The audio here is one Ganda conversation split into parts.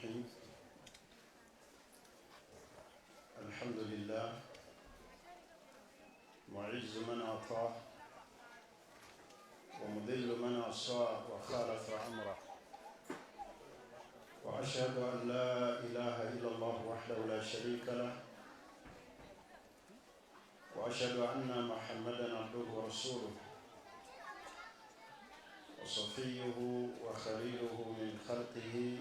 الرحيم. الحمد لله معز من أطاع ومذل من عصى وخالف أمره، وأشهد أن لا إله إلا الله وحده لا شريك له، وأشهد أن محمدا عبده ورسوله وصفيه وخليله من خلقه،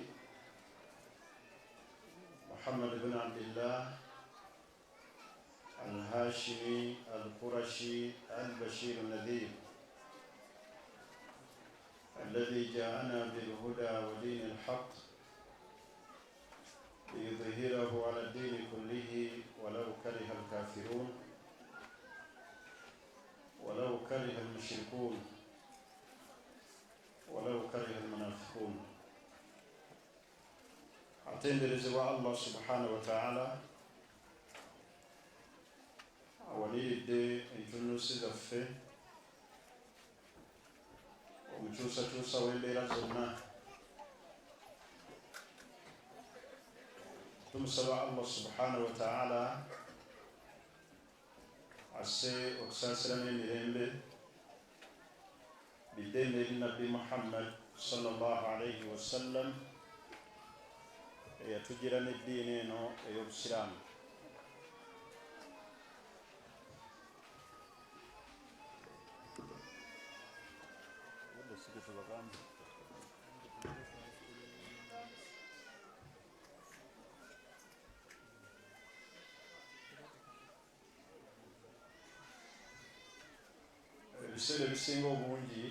محمد بن عبد الله الهاشمي القرشي البشير النذير، الذي جاءنا بالهدى ودين الحق ليظهره على الدين كله ولو كره الكافرون ولو كره المشركون ولو كره المنافقون. atenderezebwa Allah subhanahu wa ta'ala awaliridde entunusi zaffe omukyusakyusa w'embeera zonna. tumusaba Allah subhanahu wa ta'ala asse okusaasiramu emirembe biddembe eri Nabbi Muhammad sallallahu alayhi wa sallam eyatugira n'eddiini eno ey'obusiraamu. ebiseera ebisinga obungi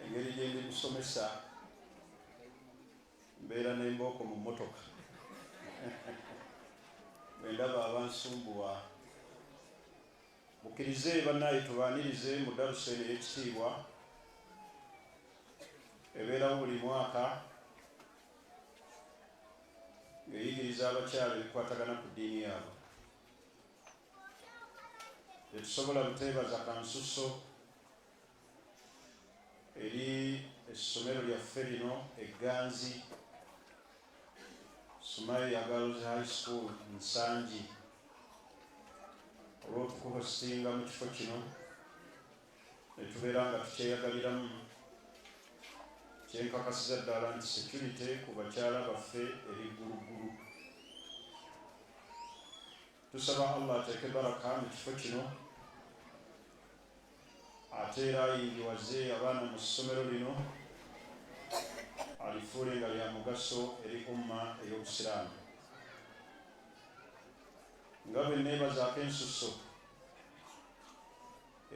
engeri gyendi kusomesa mbeera n'embooko mu mmotoka bwendaba abansumbuwa. mukkirize bannaayi tubaanirize mu daruso eno ey'ekitiibwa ebeerawo buli mwaka ng'eyigiriza abakyala ebikwatagana ku ddiini yaabwe. tetusobola buteebaza kansuso eri essomero lyaffe lino Egganzi Sumaye Girls High School Nsangi olw'otukuhostinga mu kifo kino netubeera nga tukyeyagaliramu. kyenkakasiza ddala nti security ku bakyala baffe eri ggulugulu. tusaba Allah ateeke baraka mu kifo kino, ate era ayingiwaze abaana mu ssomero lino, alifuule nga lya mugaso eri umma ey'obusiraamu. nga bwe neebazaako ensuso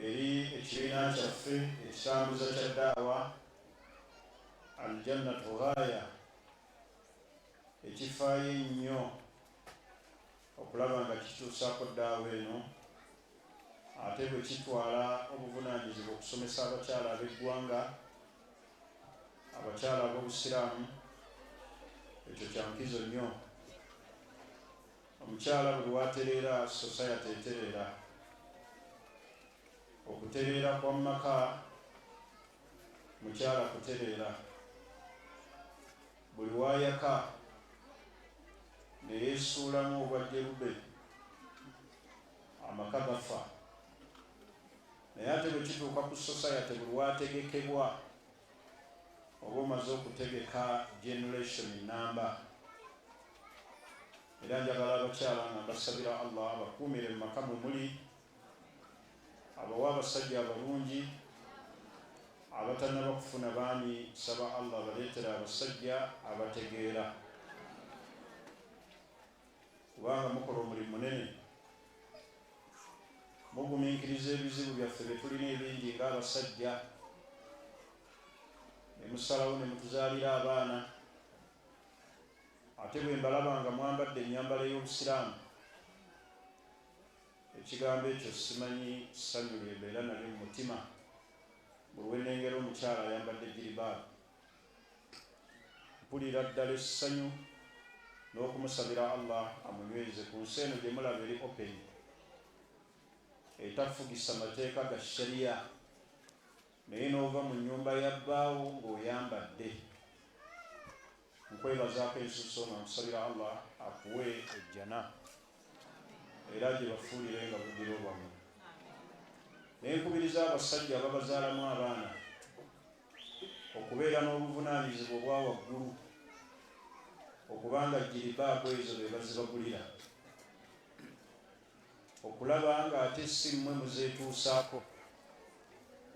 eri ekibiina kyaffe ekitambuza kya daawa Aljannatu Ghaaya ekifaayo ennyo okulaba nga kituusaako daawa eno, ate bwe kitwala obuvunaanyizibwa okusomesa abakyala ab'eggwanga, abakyala ab'obusiraamu, ekyo kya nkizo nnyo. omukyala buli watereera society etereera. okutereera kwa maka mukyala kutereera. buli waayaka neyeesuulamu obwajjerube amaka gafa. naye ate bwe kituuka ku society buli wategekebwa oba omaze okutegeka generation namba. era njagala abakyala nga mbasabira Allah abakuumire mu maka mwe muli, abawa abasajja abalungi, abatannaba kufuna baami saba Allah baleetera abasajja abategeera, kubanga mukola omulimu munene. mugumiikiriza ebizibu byaffe bye tulina ebingi ng'abasajja, ne musalawo ne mutuzaalira abaana. ate bwe mbalaba nga mwambadde ennyambala ey'obusiraamu, ekigambo ekyo simanyi ssanyu lyembeera nalyo mu mutima. buli wenengera omukyala ayambadde jiribaabu, mpulira ddala essanyu n'okumusabira Allah amunyweze ku nsi eno gye mulaba eri open, etafugisa mateeka ga shariya, naye n'ova mu nnyumba ya bbaawo ng'oyambadde. nkwebazaako ensuso nankusabira Allah akuwe ejjana era gye bafuulire nga bugiro bwammwe. Nenkubiriza abasajja ababazaalamu abaana okubeera n'obuvunaanyizibwa obwa waggulu okubanga jiribaako ezo be bazibagulira, okulaba nga ate si mmwe muzeetuusaako.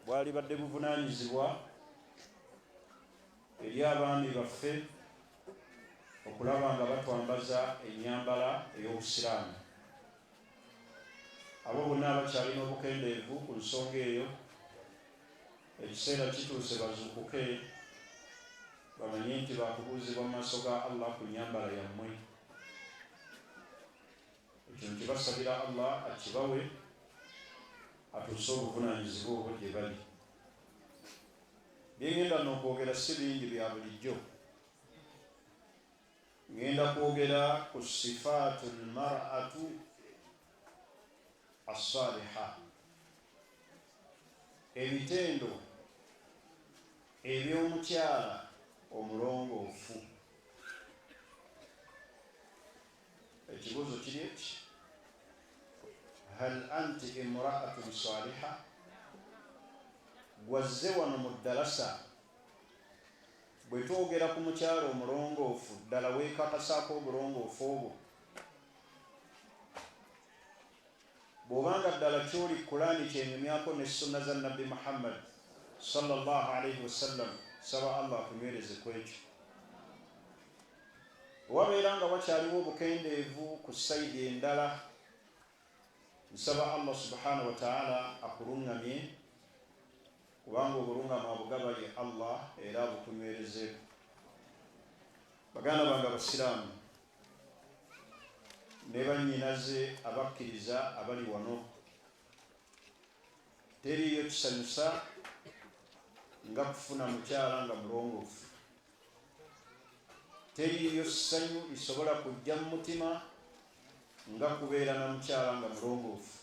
Bwali badde buvunaanyizibwa eri abaami baffe okulaba nga batwambaza ennyambala ey'obusiraamu. Abo bonna abakyalina obukendeevu ku nsonga eyo, ekiseera kituuse bazuukuke bamanye nti bakubuuzibwa mu maaso ga Allah ku nnyambala yammwe. Ekyo nkibasabira Allah akibawe atuuse obuvunaanyizibwa obwo gye bali. Bye ngenda n'okwogera si bingi bya bulijjo. Ngenda kwogera ku sifaatu lmar'atu as-saliha, ebitendo eby'omukyala omulongoofu. Ekibuuzo kiri eki: hal anti imra'atun saliha? Gwazze wano mu ddalasa bwe twogera ku mukyala omulongoofu ddala weekakasaako obulongoofu obwo? Bw'obanga ddala kyoli Kulaani kyenyumyako ne sunna za Nabbi Muhammad sallallahu alayhi wasallam, saba Allah akunywereze ku ekyo. Wabeera nga wakyaliwo obukendeevu ku sayidi endala, nsaba Allah subhanahu wa ta'ala akulungamye, kubanga obulungamu abugaba ye Allah era abukunywerezeeko. Baganda bange abasiraamu ne bannyinaze abakkiriza abali wano, teriiyo kisanyusa nga kufuna mukyala nga mulongoofu. Teriiyo ssanyu lisobola kujja mu mutima nga kubeera na mukyala nga mulongoofu.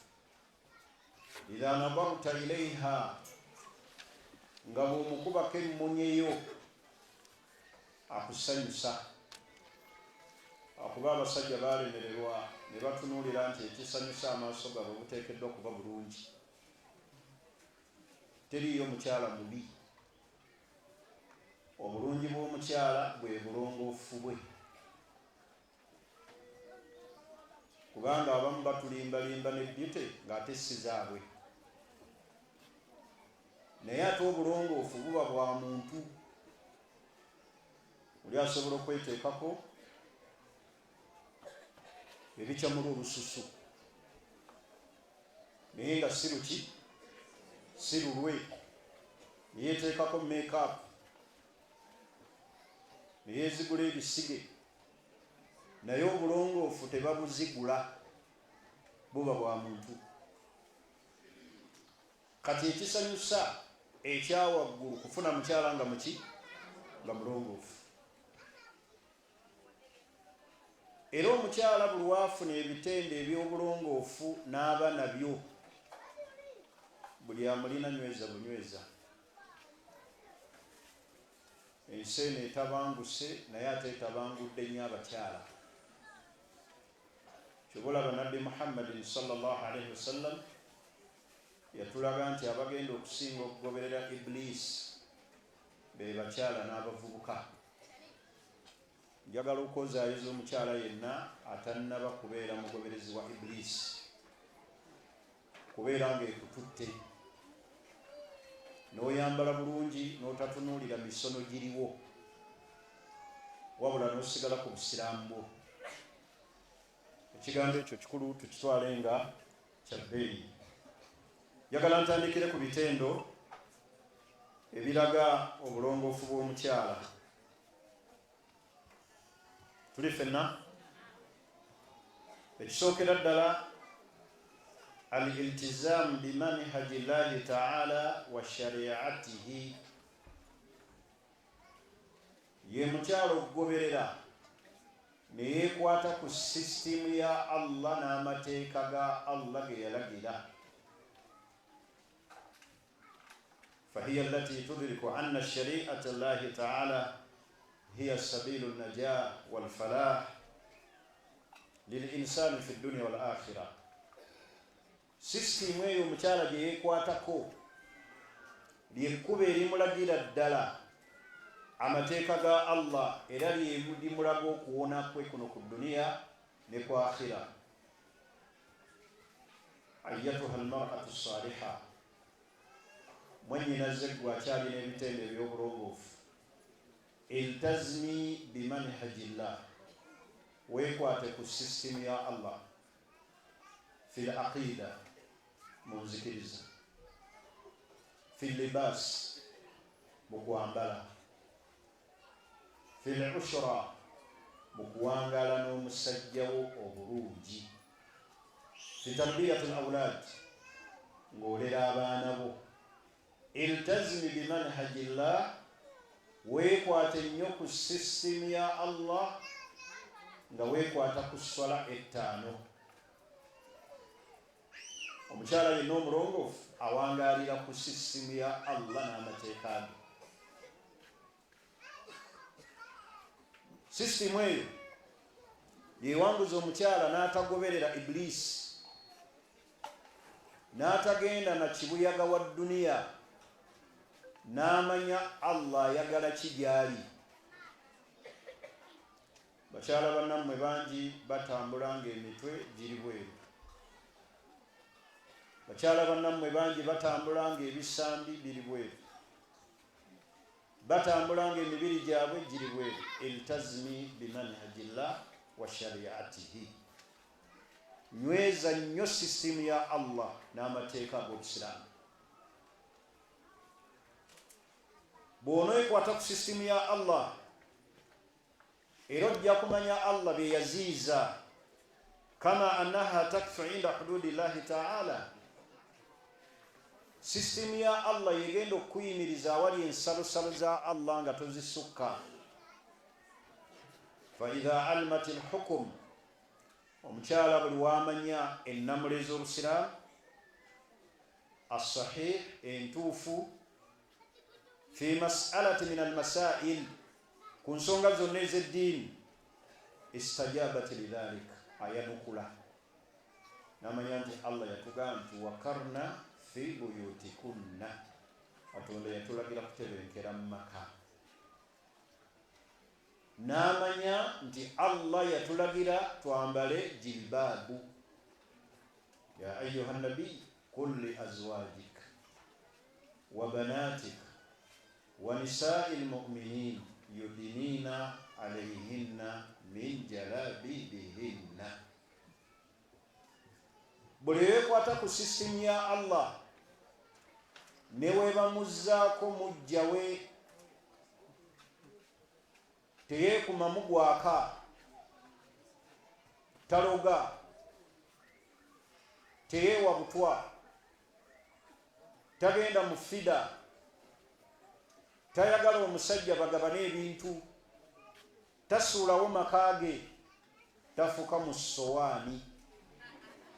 idha nadarta ilaiha, nga bw'omukubako emmunyeyo akusanyusa. Akuba abasajja baalemererwa ne batunuulira nti ekisanyusa amaaso gaabwe buteekeddwa kuba bulungi. Teriiyo mukyala mubi. Obulungi bw'omukyala bwe bulongoofu bwe. Kubanga abamu batulimbalimba n'eddite ng'ate si zaabwe. Naye ate obulongoofu buba bwa muntu. Oli asobola okweteekako ebikyamula olususu naye nga si luki, si lulwe, ne yeeteekako make-up, ne yeezigula ebisige, naye obulongoofu tebabuzigula, buba bwa muntu. Kati ekisanyusa ekyawaggulu kufuna mukyala nga muki, nga mulongoofu. Era omukyala buli waafuna ebitende eby'obulongoofu n'aba nabyo, buli amulina nyweza bunyweza. Ensi eno etabanguse naye ate etabangudde nnyo abakyala. Kyobulaba Nabbi Muhammadin sallallahu alayhi wasallam yatulaga nti abagenda okusinga okugoberera Iblisi be bakyala n'abavubuka. Njagala okwozaayiza omukyala yenna atannaba kubeera mugoberezi wa Iblisi, kubeera ng'ekututte n'oyambala bulungi n'otatunuulira misono giriwo, wabula n'osigala ku busiraamu bwo. Ekigambo ekyo kikulu, tukitwale nga kya bbeeyi. Njagala ntandikire ku bitendo ebiraga obulongoofu bw'omukyala. Tuli ffenna? Ekisookera ddala al-iltizaamu bimanhaji llahi ta'ala wa shari'atihi, ye mukyala okugoberera ne yeekwata ku sisitimu ya Allah n'amateeka ga Allah ge yalagira. فهي التي تدرك أن شريعة الله تعالى هي سبيل النجاة والفلاح للإنسان في الدنيا والآخرة. System eyo omukyala gye yeekwatako lyekkuba erimulagira ddala amateeka ga Allah era limulaga okuwona kwe kuno ku duniya ne ku akhira. Ayyatuha almar'atu saliha, mwennyinaze gwe akyalina ebitendo eby'obulongoofu, iltazmi bimanhajillah, weekwate ku system ya Allah, fi l-aqida, mu nzikiriza, fi l-libaas, mu kwambala, fi l-ushra, mu kuwangaala n'omusajjawo obulungi, fi tarbiyati l-awlaad, ng'olera abaana bo. Iltazmi bimanhajillah, weekwate nnyo ku system ya Allah nga weekwata ku swala ettaano. Omukyala yenna omulongoofu awangaalira ku system ya Allah n'amateeka ge. System eyo yewanguza omukyala n'atagoberera Iblisi, n'atagenda na kibuyaga wa duniya, n'amanya Allah ayagala ki gy'ali. Bakyala bannammwe bangi batambula ng'emitwe giri bweru. Bakyala bannammwe bangi batambula ng'ebisambi biri bweru. Batambula ng'emibiri gyabwe giri bweru. Iltazmi bimanhajillah wa shariatihi, nyweza nnyo system ya Allah n'amateeka ag'Obusiraamu. Bw'onookwata ku system ya Allah era ojja kumanya Allah bye yaziiza, kama annaha takfu inda hududillahi ta'ala. System ya Allah yegenda okuyimiriza awali ensalosalo za Allah nga tozisukka. Fa idha alimat alhukum, omukyala buli wamanya ennamula ez'Obusiraamu as-sahih, entuufu, fi mas'alati min almasail, ku nsonga zonna ez'eddiini, istajabat lidhalik, ayanukula n'amanya nti Allah yatugamba nti wakarna fi buyutikunna, Katonda yatulagira kutebenkera mu maka. N'amanya nti Allah yatulagira twambale jilbaabu. Ya ayyuha nabi qul li azwajik wa banatik wa nisa'il mu'minin yudinina alayhinna min jalabibihinna. Buli weekwata ku system ya Allah ne weebamuzzaako mujja we, teyeekuma mugwaka, taloga, teyeewa butwa, tagenda mu fida, tayagala omusajja bagabane ebintu, tasuulawo maka ge, tafuka mu sowaani,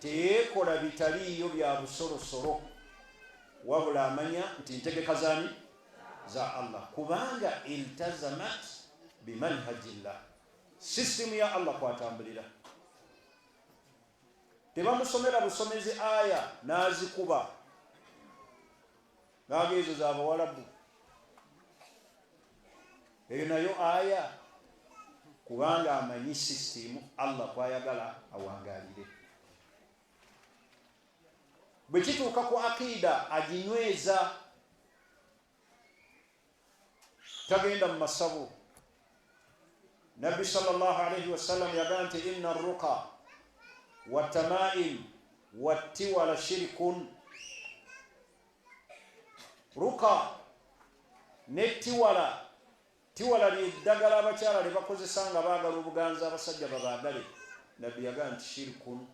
teyeekola bitaliiyo bya busolosolo, wabula amanya nti ntegeka zaani za Allah, kubanga iltazamat bimanhajillah, system ya Allah kwatambulira. Tebamusomera busomezi aya n'azikuba ng'aga ezo z'Abawalabu, eyo nayo aya, kubanga amanyi system Allah kwayagala awangaalire. Bwe kituuka ku akida aginyweza, tagenda mu masabu. Nabbi sallallahu alayhi wa sallam yagamba nti inna arruqa watamaim wattiwala shirkun. Ruqa ne tiwala, tiwala lyeddagala abakyala lye bakozesa nga baagala obuganza abasajja babaagale. Nabbi yagamba nti shirkun,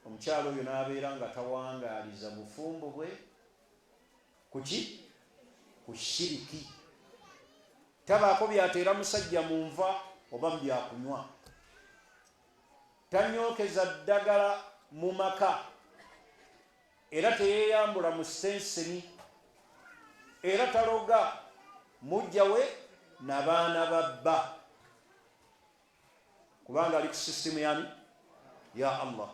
omukyalo oyo n'abeera nga tawangaaliza bufumbo bwe kuki? Ku shiriki. Tabaako byateera musajja mu nva oba mu byakunywa, tanyookeza ddagala mu maka, era teyeeyambula mu senseni, era taloga mujja we nabaana babba kubanga ali ku sisitimu yani ya Allah.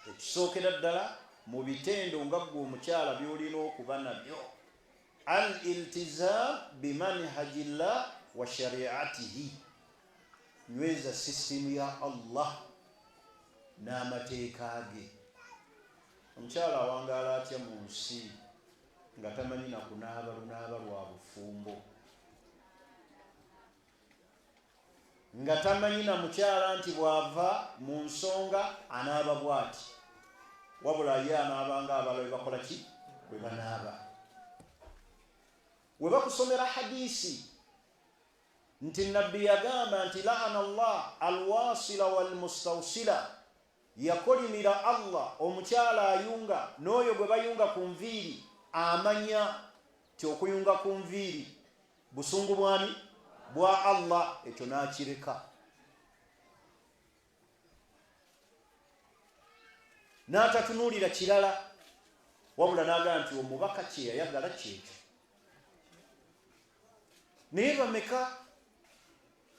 Ekisookera ddala mu bitendo nga ggwe omukyala byolina okuba nabyo al iltizam bimanhajillah wa shariatihi, nyweza sisitimu ya Allah n'amateeka ge. Omukyala awangaala atya mu nsi nga tamanyi na kunaaba lunaaba lwa bufumbo, nga tamanyi na mukyala nti bw'ava mu nsonga anaaba bw'ati, wabula ye anaabanga abala bwe bakola ki, bwe banaaba. We bakusomera hadisi nti nabbi yagamba nti laana Allah alwasila walmustawsila, yakolimira Allah omukyala ayunga n'oyo gwe bayunga ku nviiri, amanya ti okuyunga ku nviiri busungu bwani, bwa Allah, ekyo n'akireka. N'atatunuulira kirala, wabula n'agamba nti omubaka kye yayagala kyekyo. Naye bameka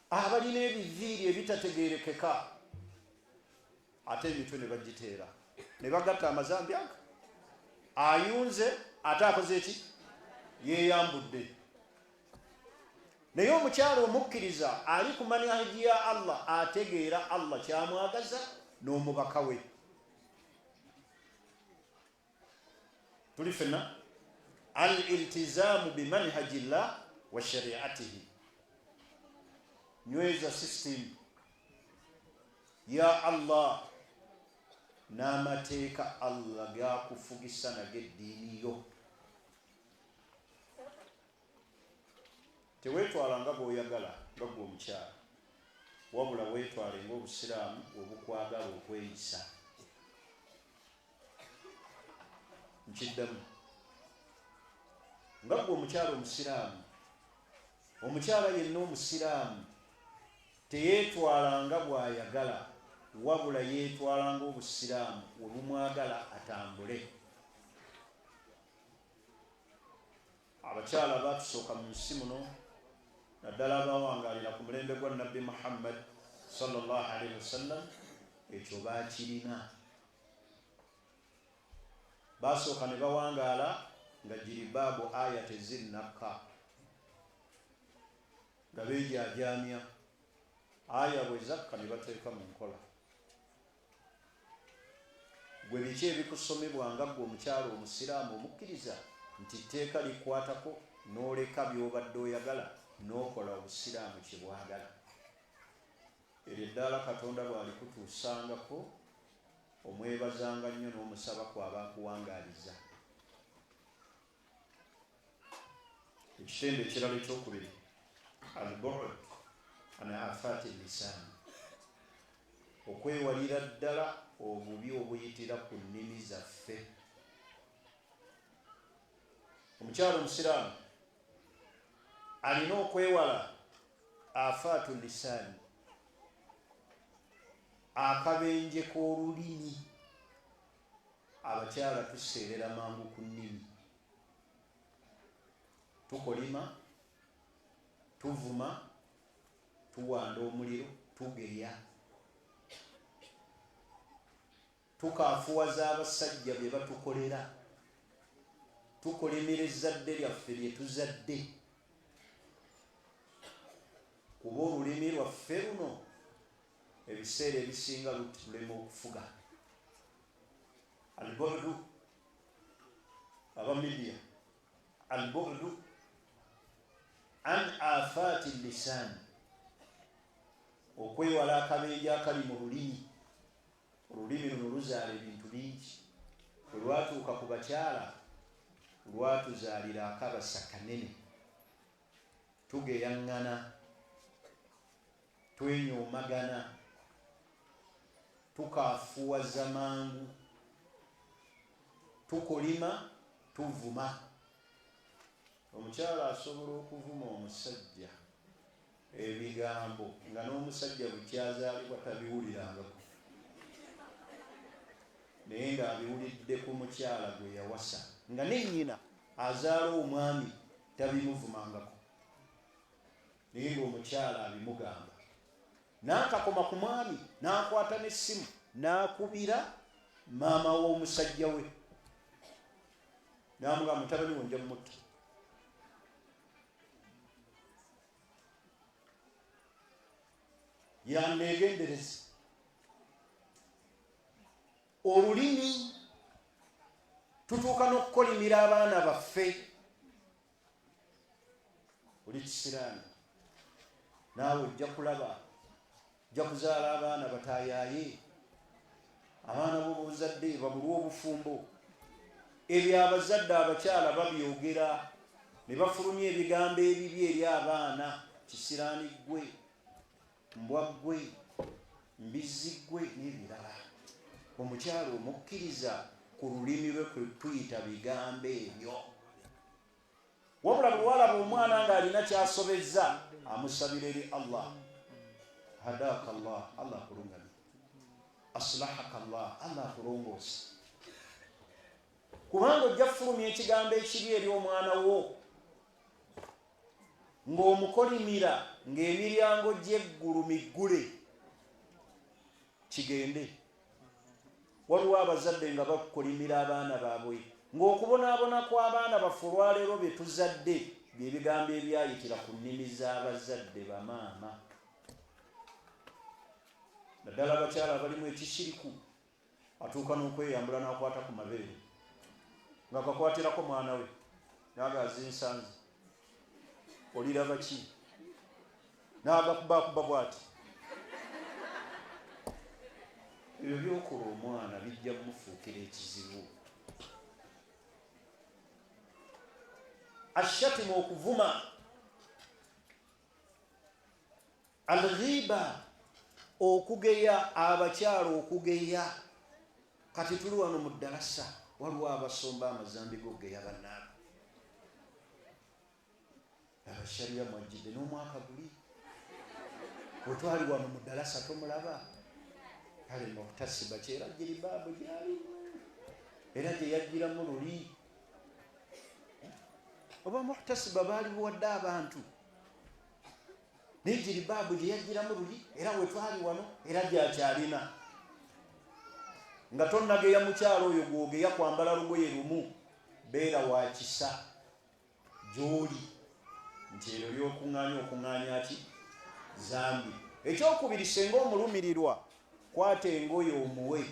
abalina ebiviiri ebitategeerekeka, ate emitwe ne bagiteera ne bagatta amazambi ago, ayunze ate akoze eki, yeeyambudde. Naye omukyala omukkiriza ali ku manhaji ya Allah, ategeera Allah kyamwagaza n'omubaka we. Tuli fenna al iltizaamu bimanhajillah wa shariatihi, nyweza system ya Allah n'amateeka Allah gakufugisa nag'eddiini yo. Teweetwala nga bw'oyagala nga gwe omukyala, wabula weetwale ng'obusiraamu obukwagala okweyisa. Nkiddamu, nga gwe omukyala omusiraamu, omukyala yenna omusiraamu teyeetwala nga bw'ayagala, wabula yeetwala ng'obusiraamu we bumwagala atambule. Abakyala baatusooka mu nsi muno, naddala abawangaalira ku mulembe gwa Nabbi Muhammad sallallahu alaihi wasallam, ekyo baakirina. Baasooka ne bawangaala nga jiribaabu aya tezinnakka, nga beejajaamya, aya bwe zakka ne bateeka mu nkola. Gwe biki ebikusomebwanga gwe omukyala omusiraamu omukkiriza nti tteeka likwatako n'oleka by'obadde oyagala n'okola obusiraamu kye bwagala? Eryo eddaala Katonda bw'alikutuusangako omwebazanga nnyo n'omusaba kwaba nkuwangaaliza. Ekitende ekirala ekyokubiri, al-bu'd an afaati lisan, okwewalira ddala obubi obuyitira ku nnimi zaffe. Omukyala omusiraamu alina okwewala afaatu lisaani, akabenje k'olulimi. Abakyala tuseerera mangu ku nnimi, tukolima, tuvuma, tuwanda omuliro, tugeya, tukaafuwaza abasajja bye batukolera, tukolimira ezzadde lyaffe lye tuzadde, kuba olulimi lwaffe luno ebiseera ebisinga lutulema okufuga. Al-bu'du, aba media, al-bu'du an afaati lisan, okwewala akabenje akali mu lulimi. Olulimi luno luzaala ebintu bingi. Bwe lwatuuka ku bakyala, lwatuzaalira akabasa kanene. Tugeyaŋŋana, twenyoomagana, tukaafuwaza mangu, tukolima, tuvuma. Omukyala asobola okuvuma omusajja ebigambo nga n'omusajja bukyazaalibwa tabiwulirangako, naye ng'abiwulidde ku mukyala gwe yawasa, nga ne nnyina azaala omwami tabimuvumangako. naye ng'omukyala abimugamba. N'akakoma ku mwami n'akwata n'essimu n'akubira maama w'omusajja we n'amugamba mutabani wo nja mutta. Yanneegendereze. Olulimi tutuuka n'okukolimira abaana baffe. Oli kisiraani naawe ojja kulaba, ojja kuzaala abaana bataayaye, abaana bo b'ozadde babulwa obufumbo. Ebyo abazadde abakyala babyogera ne bafulumya ebigambo ebibi eri abaana. Kisiraani ggwe, mbwa ggwe, mbizzi ggwe n'ebirala. Omukyala omukkiriza ku lulimi lwe kwe tuyita bigambo ebyo. Wabula bwe walaba omwana ng'alina kyasobezza, amusabira eri Allah. Hadaka Allah, Allah akulungamye. Aslahaka Allah, Allah akulongoose. Kubanga ojja kufulumya ekigambo ekibi eri omwana wo ng'omukolimira ng'emiryango gy'eggulu miggule, kigende. Waliwo abazadde nga bakukolimira abaana baabwe, ng'okubonaabona kw'abaana baffe olwaleero bye tuzadde by'ebigambo ebyayitira ku nnimi z'abazadde bamaama. Naddala abakyala abalimu ekishiriku, atuuka n'okweyambula n'akwata ku mabeere nga kakwatirako mwana we n'agaaza ensanzi. Oliraba ki? N'agakubakuba bw'ati. Ebyo byokola omwana bijja kumufuukira ekizibu. Ashatimu, okuvuma. Alghiba, okugeya. Abakyala okugeya. Kati tuli wano mu ddalasa, waliwo abasomba amazambi g'okugeya bannaabwe. Abashariya mwajjidde n'omwaka guli. Bwetwali wano mu ddalasa tomulaba. Kale Muhtasiba kyera jiribaabu gyalimu era gye yajjiramu luli. Oba Muhtasiba baali buwadde abantu, naye jiribaabu gye yajjiramu luli era wetwali wano era gyakyalina. Nga tonnageya mukyalo oyo gwogeya kwambala lugoye lumu, beera wa kisa gy'oli nti eryo lyokuŋŋaanya ki? Zambi. Ekyokubiri, senga omulumirirwa, kwata engoye omuwe.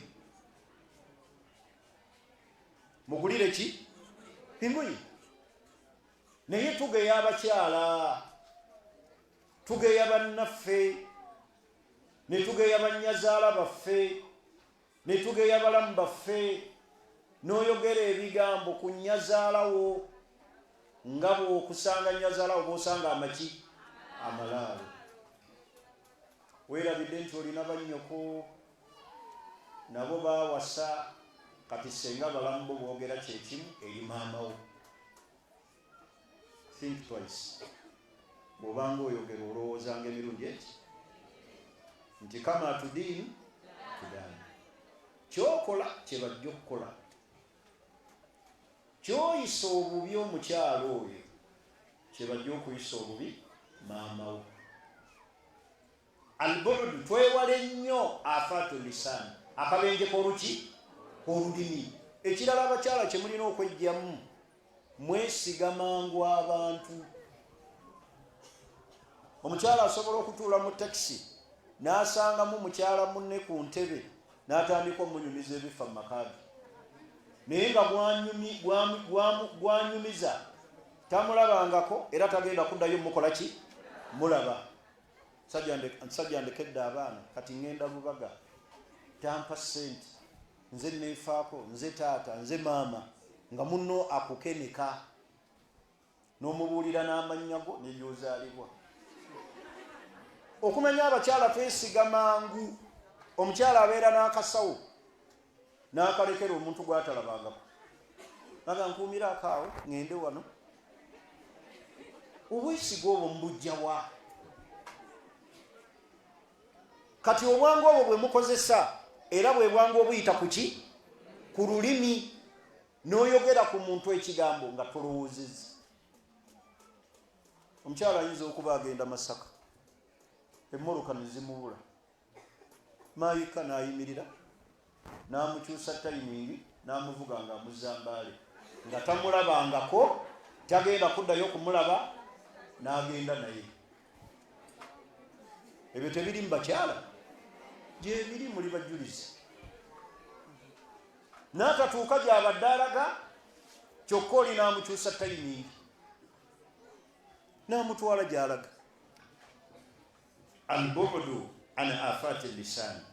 Mugulire ki? Engoye. Naye tugeya abakyala, tugeya bannaffe, ne tugeya bannyazaala baffe, ne tugeya balamu baffe, n'oyogera ebigambo ku nnyazaalawo nga bw'okusanga nnyazaalawo bw'osanga amaki? Amalaalo. Weerabidde nti olina bannyoko nabo baawasa, kati senga balamu bo boogera kyekimu eri maamawo. Think twice. Bw'obanga oyogera olowoozanga emirundi eki nti kama tudiini tudaani. Kyokola kye bajja okukola. Kyoyisa obubi omukyalo oyo, kye bajja okuyisa obubi maamawo. Albuudu, twewale nnyo afaatu lisaani, akabenje k'oluki? Olulimi. Ekirala abakyala kye mulina okwejjamu, mwesiga mangu abantu. Omukyala asobola okutuula mu takisi n'asangamu mukyala munne ku ntebe n'atandika omunyumiza ebifa mu makaage. Naye nga gwanyumiza tamulabangako era tagenda kuddayo mukola ki? Mulaba. Nsajja ndekedde abaana, kati ngenda Bubaga, tampa ssente, nze neefaako, nze taata, nze maama, nga munno akukeneka n'omubuulira n'amannya go n'ebyozaalibwa. Okumenya abakyala twesiga mangu. Omukyala abeera n'akasawo n'akalekera omuntu gw'atalabangako, naga nkuumira akaawo ngende wano. Obwesiga obwo mbujja wa? Kati obwangu obwo bwe mukozesa era bwe bwangu obuyita ku ki? Ku lulimi. N'oyogera ku muntu ekigambo nga tolowoozezza. omukyala ayinza okuba agenda Masaka, emmoloka ne zimubula, maayika n'ayimirira n'amukyusa tayimingi n'amuvuga nga amuzambaale nga tamulabangako, tagenda kuddayo kumulaba, n'agenda naye. Ebyo tebiri mu bakyala, gyebiri muli bajulizi. N'atatuuka gy'abadde alaga, kyokka oli n'amukyusa tayimingi n'amutwala gy'alaga. Al-bu'du an afati lisani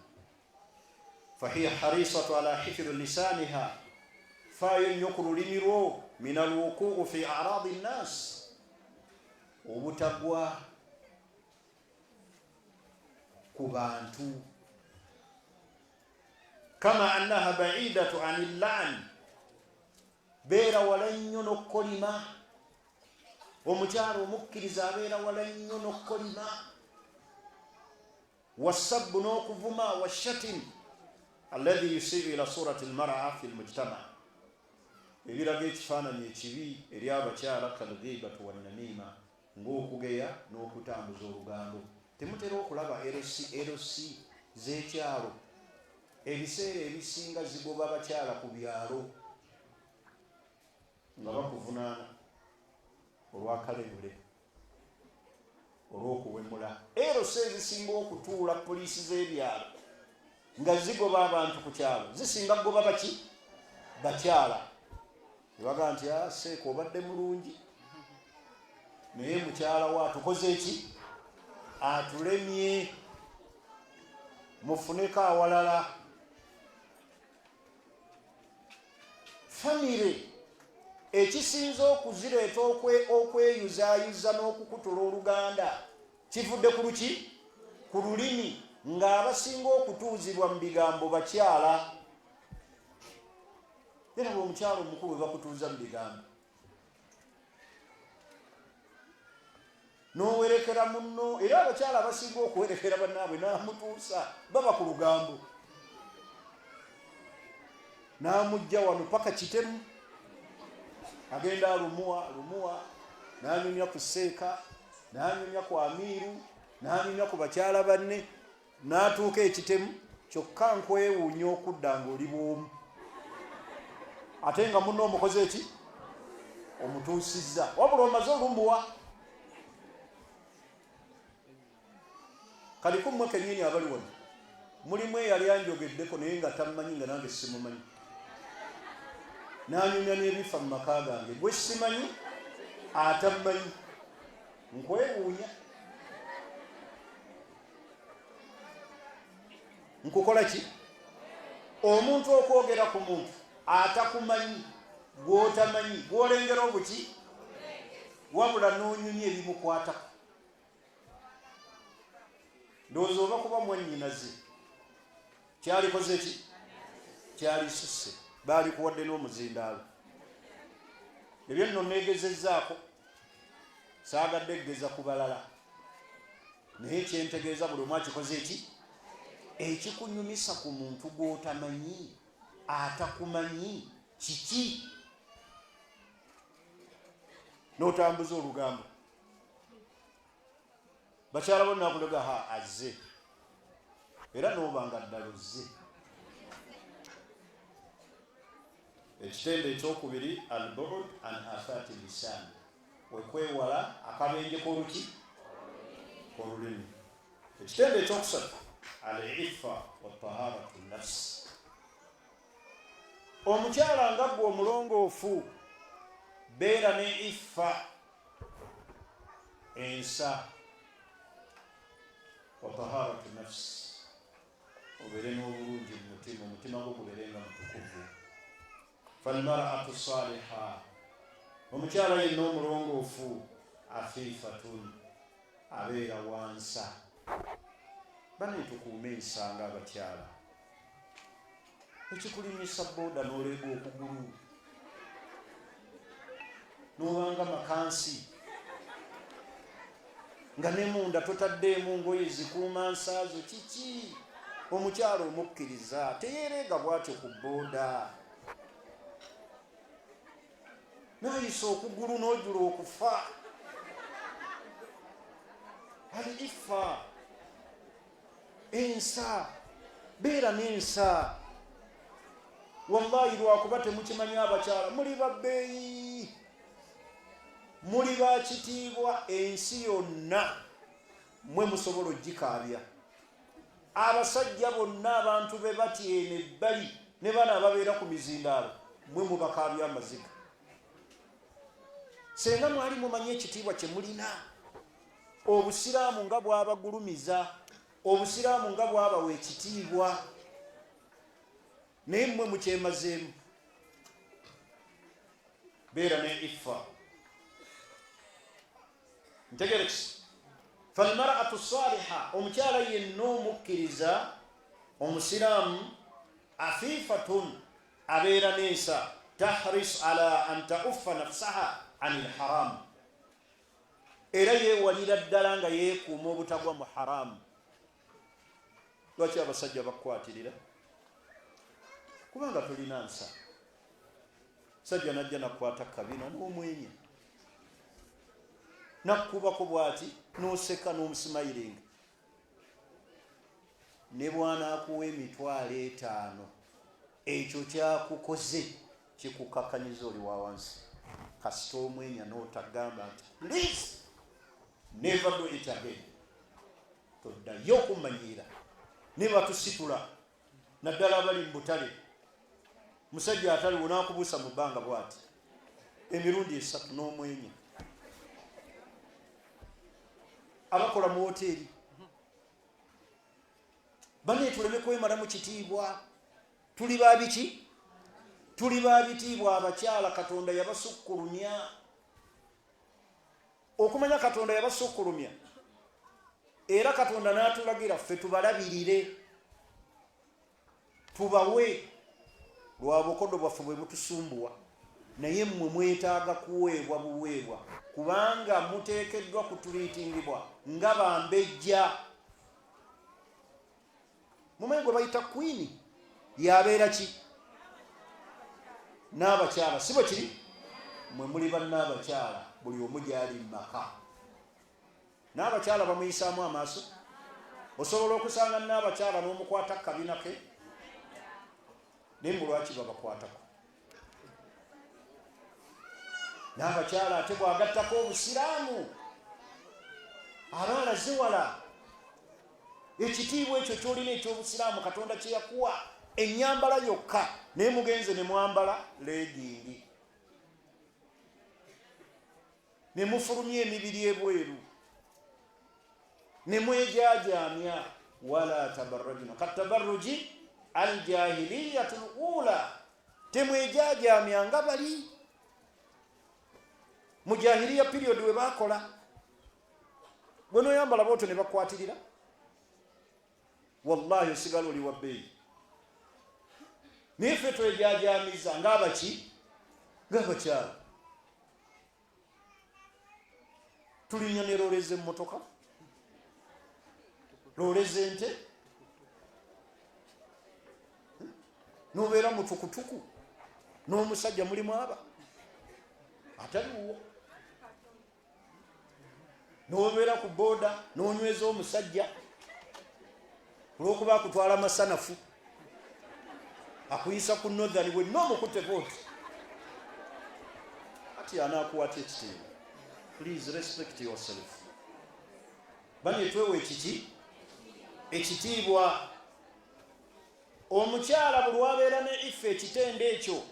fahiya harisatu ala hifdhi lisaniha, faayo nnyo ku lulimi lwo min alwuquu fi a'radi nnas, obutagwa ku bantu. Kama annaha ba'idatu anil la'n, beera wala nnyo n'okkolima. Omukyala omukkiriza abeera wala nnyo n'okkolima, wasabbu n'okuvuma, washatim alladhi yusii'u ila surati almar'a fi almujtama, ebiraga ekifaananyi ekibi eri abakyala, kalghibatu wannamima, ng'okugeya n'okutambuza olugambo. Temutera okulaba erosi z'ekyalo, ebiseera ebisinga zigoba abakyala ku byalo nga bakuvunaana olwakalebule, olw'okuwemula. Erosi ezisinga okutuula poliisi z'ebyalo nga zigoba abantu ku kyalo zisinga kugoba baki? Bakyala. Nebaga nti seeka obadde mulungi, naye mukyala wa atukoze eki? Atulemye, mufuneko awalala. Famire ekisinza okuzireeta okweyuzaayuza n'okukutula oluganda kivudde ku luki? Ku lulimi, ng'abasinga okutuuzibwa mu bigambo bakyala. Era omukyala omukulu bakutuuza mu bigambo, n'owerekera munno. Era abakyala abasinga okuwerekera bannaabwe n'amutuusa baba ku lugambo, n'amugja wano paka kitemu, agenda alumuwa, n'anyumya ku seeka, n'anyumya ku amiiru, n'anyumya ku bakyala banne, n'atuuka ekitemu. Kyokka nkwewuunya okudda ng'oli bw'omu, ate nga munno omukoze eki? Omutuusizza, wabula omaze olumuwa. Kaliko mmwe kennyini abali wano, mulimu eyali anjogeddeko naye nga tammanyi, nga nange simumanyi, n'anyumya n'ebifa mu maka gange, gwe simanyi atammanyi. Nkwewuunya. Nkukola ki? Omuntu okwogera ku muntu atakumanyi, gw'otamanyi, gw'olengera obuki? Wabula n'onyumya ebimukwatako. Ndowooza oba kuba mwannyinaze kyalikoze ki? Kyalisusse, baali kuwadde n'omuzindaalo. Ebyo nno neegezezzaako, saagadde kugeza ku balala, naye kyentegeeza buli omu akikoze eki? Ekikunyumisa ku muntu gw'otamanyi, atakumanyi, kiki? N'otambuza olugambo. Bakyala bonna akulega azze, era n'obanga ddala ozze. Ekitende ekyokubiri, al-bu'd an afati lisan, okwewala akabenje k'oluki? K'olulimi. Ekitende ekyokusatu, al-iffa wa taharatu nafsi. Omukyala nga gwe omulongoofu, beera ne iffa, ensa, wa taharatu nafsi, obeere n'obulungi mu mutima, omutima gwo gubeerenga mutukuvu. Falmar'atu saliha, omukyala yenna omulongoofu, afifatun, abeera wansa. Bane tukuume ensanga abakyala. Ekikulimisa booda n'oleega okugulu, n'obanga makansi, nga ne munda totaddeemu ngoye zikuuma nsaazo, kiki? Omukyala omukkiriza teyeereega bw'atyo ku booda. N'ayisa okugulu n'ojula okufa. al-iffa, ensa, beera n'ensa. Wallahi lwakuba temukimanyi abakyala muli babbeeyi, muli bakitiibwa, ensi yonna mwe musobola ogikaabya. Abasajja bonna abantu be batyene ebbali ne bana ababeera ku mizindaalo mwe mubakaabya amaziga. Senga mwali mumanyi ekitiibwa kye mulina, obusiraamu nga bwabagulumiza, obusiraamu nga bwabawa ekitiibwa, naye mmwe mukyemazeemu. Beera ne iffa. Ntegerekisi. Falmar'atu saliha, omukyala yenna omukkiriza omusiraamu, afifatun, abeera n'ensa, tahris ala an tauffa nafsaha anil haram, era yeewalira ddala nga yeekuuma obutagwa mu haramu. Lwaki abasajja bakwatirira? Kubanga tulina nsa. Sajja najja nakwata kabina n'omwenya, nakkubako bwati n'oseka n'omusimayiringa, ne bw'anaakuwa $50,000 ekyo kyakukoze kikukakanyiza oli wa wansi. Kasita omwenya n'otagamba nti please never do it again, toddayo okumanyiira. Ne batusitula naddala abali mu butale, musajja atali onaakubuusa mu bbanga bwati emirundi 3 n'omwenya. Abakola mu woteeri bane tuleme kwemala mu kitiibwa. Tuli babiki? Tuli babitiibwa abakyala. Katonda yabasukkulumya. Okumanya Katonda yabasukkulumya, era Katonda n'atulagira ffe tubalabirire, tubawe lwa bukodo bwaffe bwe butusumbuwa, naye mmwe mwetaaga kuweebwa buweebwa, kubanga muteekeddwa kutuliitingibwa nga bambejja. Mumanyi gwe bayita kwini yabeera ki? N'abakyala, si bwe kiri? Mwe muli bannaabakyala, buli omu gyali mu maka. N'abakyala bamuyisaamu amaaso. Osobola okusanga n'abakyala n'omukwata kabina ke, naye mbu lwaki babakwatako? N'abakyala ate bwagattako obusiraamu, aba alaze wala. Ekitiibwa ekyo kyolina eky'obusiraamu Katonda kye yakuwa, ennyambala yokka, naye mugenze ne mwambala legingi, ne mufulumya emibiri ebweru, ne mwejaajamya. Wala tabarrujuna katabarruji aljahiliyatu lula, temwejaajamya nga bali mu jahiliya period we bakola. Bwe noyambala bwotyo ne bakwatirira, wallahi osigala oli wa bbeeyi. Naye ffe twejaajamiza ng'abaki? Ng'abakyala. Tulinnya ne looleza emmotoka, looleza ente, n'obeera mu tukutuku n'omusajja mulimu aba ataliwo, n'obeera ku booda n'onyweza omusajja olw'okuba akutwala masanafu, akuyisa ku northern we n'omukutte vooti. Ati anaakuwata ekitiibwa. Please respect yourself. Bane twewe ekiki? Ekitiibwa. Omukyala buli wabeera ne ife ekitende ekyo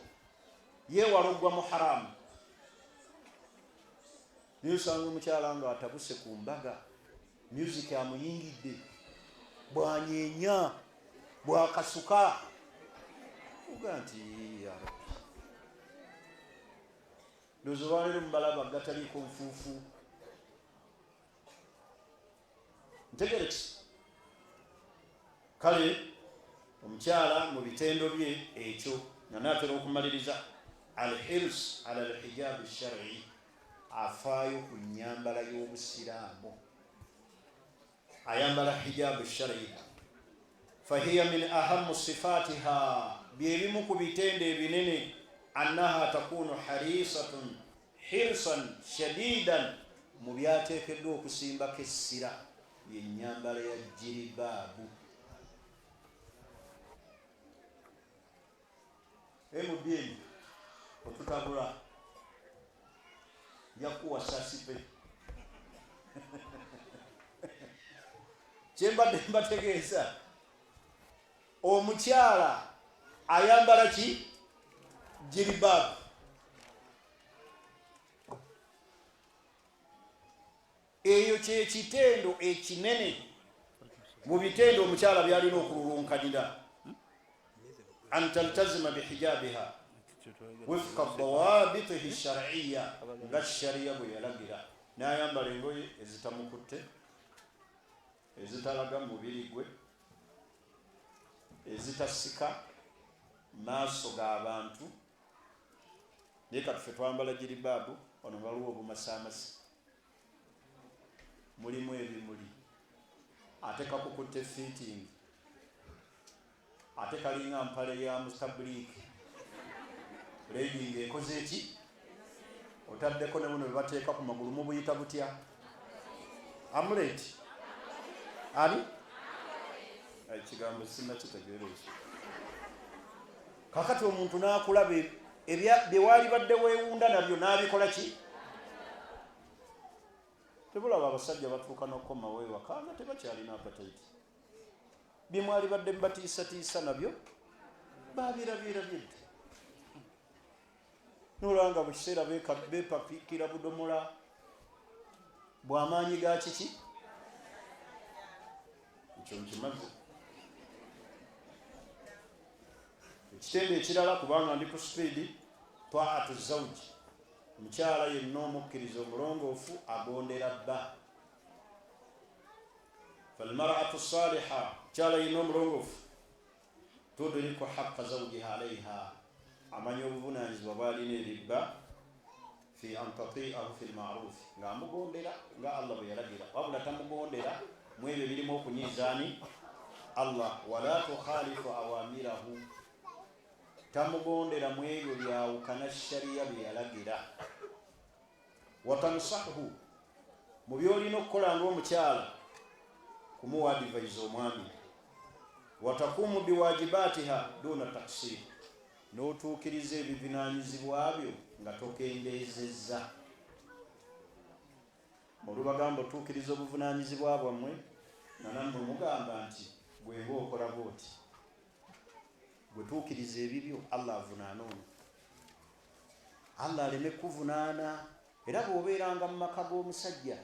yeewala ogwa mu haramu. Naye osanga omukyala nga atabuse ku mbaga, music amuyingidde, bwanyeenya, bwakasuka, uga nti ya Rabbi, ndowooza olwaleero mubalaba gataliiko nfuufu. Ntegerekisi. Kale omukyala mu bitendo bye ekyo nga naatera okumaliriza al-hirs ala al-hijab ash-shar'i, afaayo ku nnyambala y'obusiraamu, ayambala hijab ash-shar'i. Fahiya min ahammu sifatiha, byebimu ku bitende ebinene, annaha takunu harisatun hirsan shadidan, mu byateekeddwa okusimbako essira yennyambala ya jilibaabu. MBN otutabula yakuwa sasipe kyembadde mbategeeza omukyala ayambala ki jilibaabu. Eyo kyekitendo ekinene mu bitendo omukyala byalina okululunkanira. An taltazima bihijabiha wifqa dawabitihi shar'iyya, nga shariya bwe yalagira. N'ayambala engoye ezitamukutte, ezitalaga mubiri gwe, ezitasika maaso g'abantu. Naye kati ffe twambala jilibaabu, wano waliwo obumasaamasi, mulimu ebimuli, ate kakukutte fitting, ate kalinga mpale ya mustabliiki, legging ekoze eki, otaddeko ne buno bebateeka ku magulu mubuyita butya? Amulet ani? Ekigambo sinakitegeera ekyo. Kakati omuntu n'akulaba byewaali badde weewunda nabyo n'abikola ki? Tebulaba abasajja batuuka n'okukoma weewaka nga tebakyalina appetite. Byemwali badde mbatiisatiisa nabyo babirabirabye. Nolanga buli kiseera beepapikira budomola bw'amaanyi ga kiki? Ekyo nkimaze. Ekitendo ekirala, kubanga ndi ku sipiidi, taatu zawji, omukyala yenna omukkiriza omulongoofu agondera bba. Falmar'atu saliha, mukyala yenna omulongoofu tudriku haqqa zawjiha alayha, amanya obuvunaanyizibwa bw'alina eri bba, fi an tati'ahu fi lma'ruf, ng'amugondera nga Allah bwe yalagira, wabula tamugondera mu ebyo birimu okunyiizaani Allah. Wala tukhalifu awamirahu, tamugondera mu ebyo byawukana shariya bye yalagira. Watansahu, mu byolina okukola ng'omukyala, kumuwa advise omwami. Watakumu biwajibatiha duna taksir, n'otuukiriza ebivunaanyizibwa byo nga tokendeezezza. Olubagamba otuukiriza obuvunaanyizibwa bwammwe, nga nammwe mugamba nti gwe ng'okola bw'oti. Gwe tuukiriza ebibyo, Allah avunaana ono. Allah aleme kuvunaana. Era bw'obeeranga mu maka g'omusajja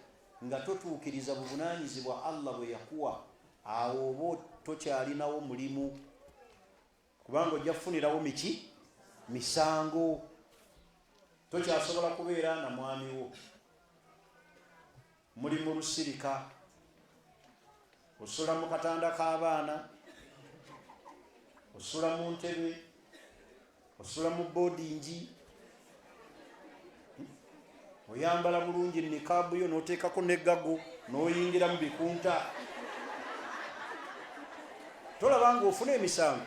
nga totuukiriza buvunaanyizibwa Allah bwe yakuwa, awo oba tokyalinawo mulimu, kubanga ojja kufunirawo miki? Misango. Tokyasobola kubeera na mwami wo, muli mu lusirika, osula mu katanda k'abaana, osula mu ntebe, osula mu boardingi, oyambala bulungi nikaabu yo n'oteekako n'eggago n'oyingira mu bikunta. Tolaba ng'ofuna emisango.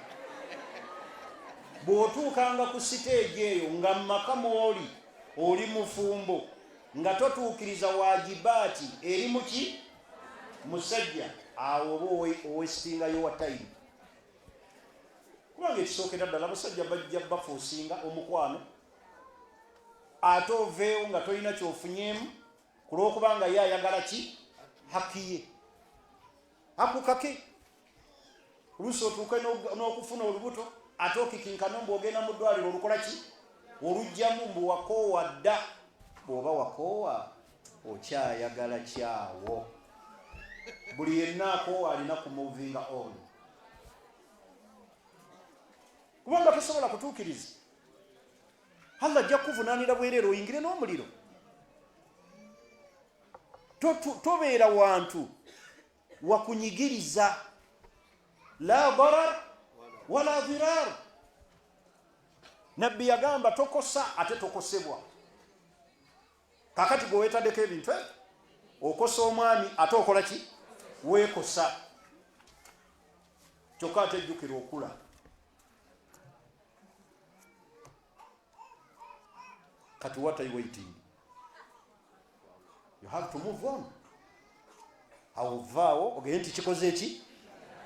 Bw'otuukanga ku siteegi eyo nga mu maka mw'oli oli mufumbo, nga totuukiriza wajibaati eri muki? Musajja, awo oba owesitingayo wa tayimu. Kubanga ekisookera ddala abasajja bajja bafuusinga omukwano, ate oveewo nga tolina kyofunyeemu, ku lw'okubanga ye ayagala ki? Haki ye. Akukake. Oluusi otuuke n'okufuna olubuto, ate okikinkana mbu ogenda mu ddwaliro olukola ki? Olugjamu mbu wakoowa dda. Bw'oba wakoowa, okyayagala kyawo. Buli yenna akoowa alina kumuvinga on. Kubanga tosobola kutuukiriza, Allah ajja kukuvunaanira bwereere oyingire n'omuliro. Tobeera wantu wakunyigiriza. La darar wala dirar. Nabbi yagamba tokosa ate tokosebwa. Kakati gwe weetaddeko ebintu ebyo, okosa omwami ate okola ki? Weekosa. Kyokka ate jjukira okula. Kati what are you waiting? You have to move on. awo vaawo ogende nti kikoze eki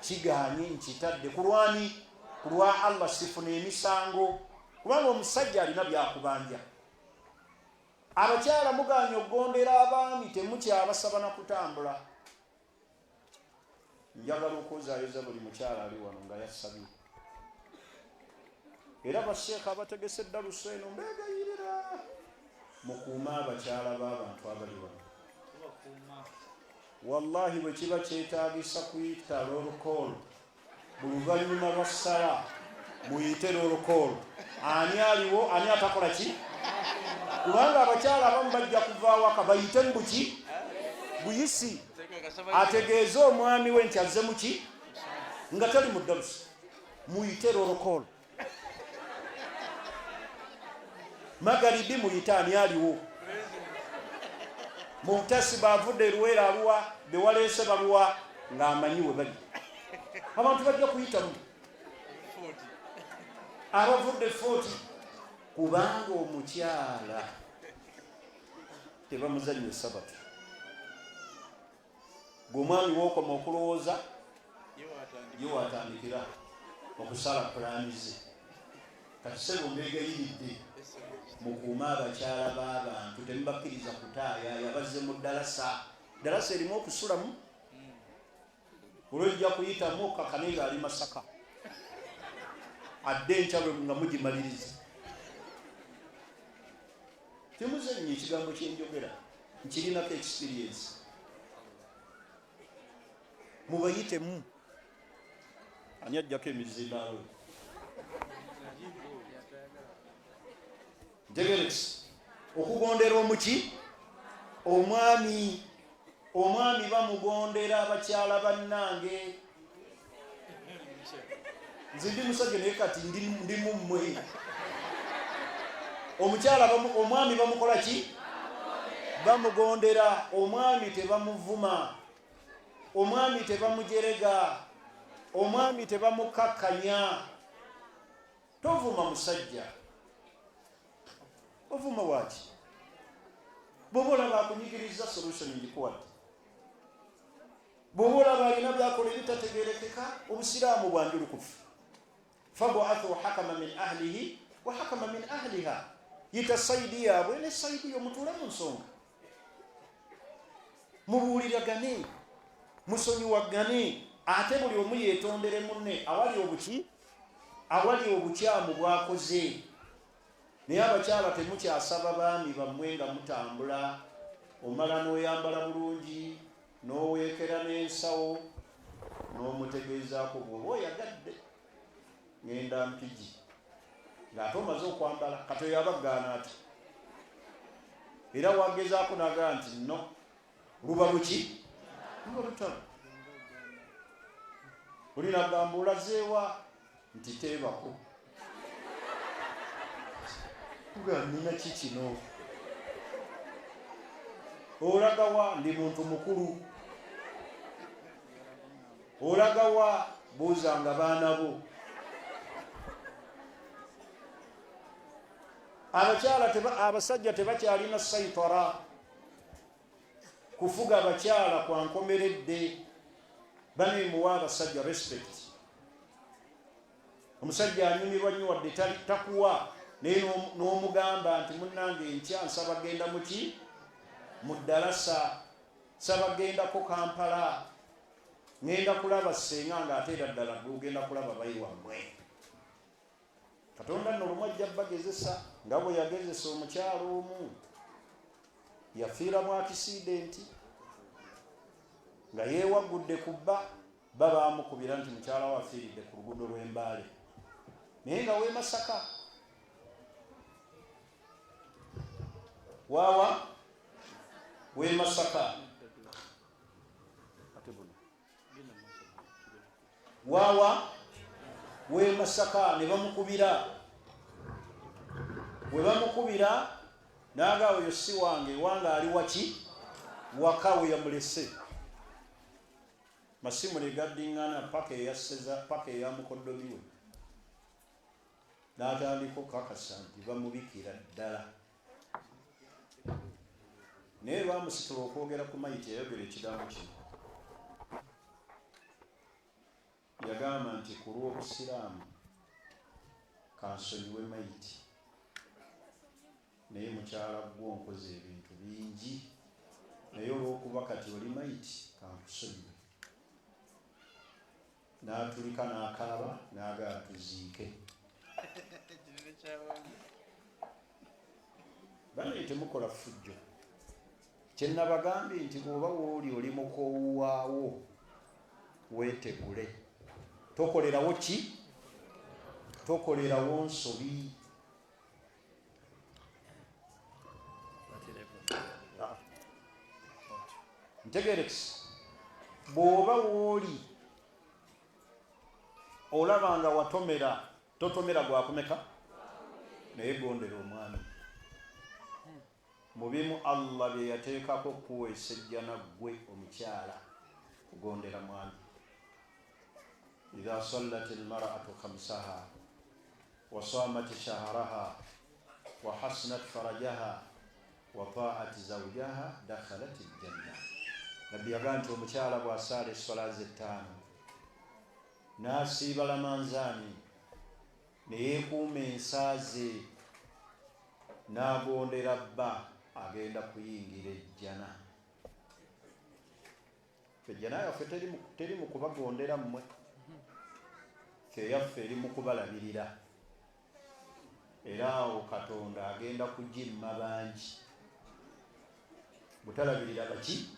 kiganye nkitadde kulwani kulwa Allah sifuna emisango kubanga omusajja alina byakubanja. Abakyala muganya okugondera abaami temukyabasaba na kutambula. Njagala okuzaayoza buli mukyala ali wano nga yasabye era basheekha abategese eddaluso eno mbegayirira mukuuma abakyala b'abantu abali wano. Wallahi bwe kiba kyetaagisa kuyita roll buli luvannyuma lwa ssala muyite roll. Ani aliwo ani atakola ki? Kubanga abakyala abamu bajja kuva waka bayite mu buki buyisi ategeeze omwami we nti azze muki nga tali mu ddaluso muyite roll. Magaribi muyite ani aliwo Muhtasi bavudde Luwera aluwa bewaleese baluwa ng'amanyi we bali. Abantu bajja kuyitamu abavudde 40 kubanga omukyala tebamuzannya Sabatu. Gw'omwami wookoma okulowooza ye watandikira okusala pulaani ze. Kati sebo mbegayiridde mukuuma abakyala b'abantu temubakkiriza kutaayaya bazze mu ddalasa. Ddalasa erimu okusulamu olwojja kuyitamu kakane ng'ali Masaka adde enkyawe nga mugimaliriza. Temuzannye ekigambo kyenjogera nkirinako experience. Mubayitemu ani ajjako emizindaalo ntegeresi okugondera omuki omwami bamugondera abakyala bannange. Nze ndi musajja naye kati ndi mummwe. Omwami bamukola ki? Bamugondera. Omwami tebamuvuma, omwami tebamujerega, omwami tebamukakkanya. Tovuma musajja, ovuma waki? Bw'oba olaba akunyigiriza solution ngikuwadde. Bw'oba olaba alina byakola ebitategeerekeka obusiraamu bwanjulukufu. Fabu'athu hakama min ahlihi wa hakama min ahliha. Yita sayidi yaabwe ne sayidi omutuule mu nsonga. Mubuuliragane, musonyiwagane, ate buli omu yeetondere munne awali obukyamu bwakoze. Naye abakyala temukyasaba baami bammwe nga mutambula, omala n'oyambala bulungi, n'oweekera n'ensawo, n'omutegeezaako bw'oba oyagadde ngenda mpigi ng'ate omaze okwambala kati oyo abaggaana ati. Era wagezaako nagaa nti no luba luki? Luba lutalo. Oli nagamba olazeewa nti teebako. Nina ki kino? Olagawa? Ndi muntu mukulu. Olagawa? Buuzanga baana bo. Abasajja tebakyalina saitara. Kufuga abakyala kwa nkomeredde. Baneemuwa abasajja respect. Omusajja anyumirwa nnyo wadde takuwa naye n'omugamba nti munnange enkya nsaba genda muki? Mu ddalasa. Saba gendako Kampala. Ngenda kulaba ssenga ng'ate era ddala ogenda kulaba bayi wammwe. Katonda nno olumu ajja bagezesa nga bwe yagezesa omukyalo omu. Yafiira mu akisidenti nga yeewagudde ku bba baamukubira nti mukyala we afiiridde ku luguudo lw'Embaale. Naye nga w'e Masaka. Waawa? W'e Masaka. Waawa? W'e Masaka ne bamukubira. Bwe bamukubira n'agamba oyo si wange, wange ali waki? Waka we yamulese. Masimu ne gaddingana paka eyamukoddomi we. N'atandika okukakasa nti bamubikira ddala. Naye baamusitula okwogera ku mayiti yayogera ekigambo kino. yagamba nti ku lw'obusiraamu kansonyiwe mayiti naye mukyala gwo nkoze ebintu bingi naye olw'okuba kati oli mayiti kankusonyiwe. N'atulika n'akaaba n'agala tuziike. Banaye temukola ffujjo. Kye nabagambye nti bw'oba wooli oli mukoowaawo weetegule. Tokolerawo ki? Tokolerawo nsobi. Ntegerekisi bw'oba wooli olaba nga watomera, totomera gwakumeka naye gondera omwami. Mu bimu Allah bye yateekako okuweesa ejjana ggwe omukyala kugondera mwami. Idha sallat almar'atu khamsaha wa samat shahraha wa hasnat farajaha wa ta'at zawjaha dakhalat aljanna. Nabbi yagamba nti omukyala bw'asaala esswala ze ttaano n'asiiba lamanzaani ne yeekuuma ensaaze n'agondera bba agenda kuyingira ejjana. Ejjana yaffe teri mu kubagondera mmwe, ffe yaffe eri mu kubalabirira. Era awo Katonda agenda kugimma bangi. Butalabirira baki?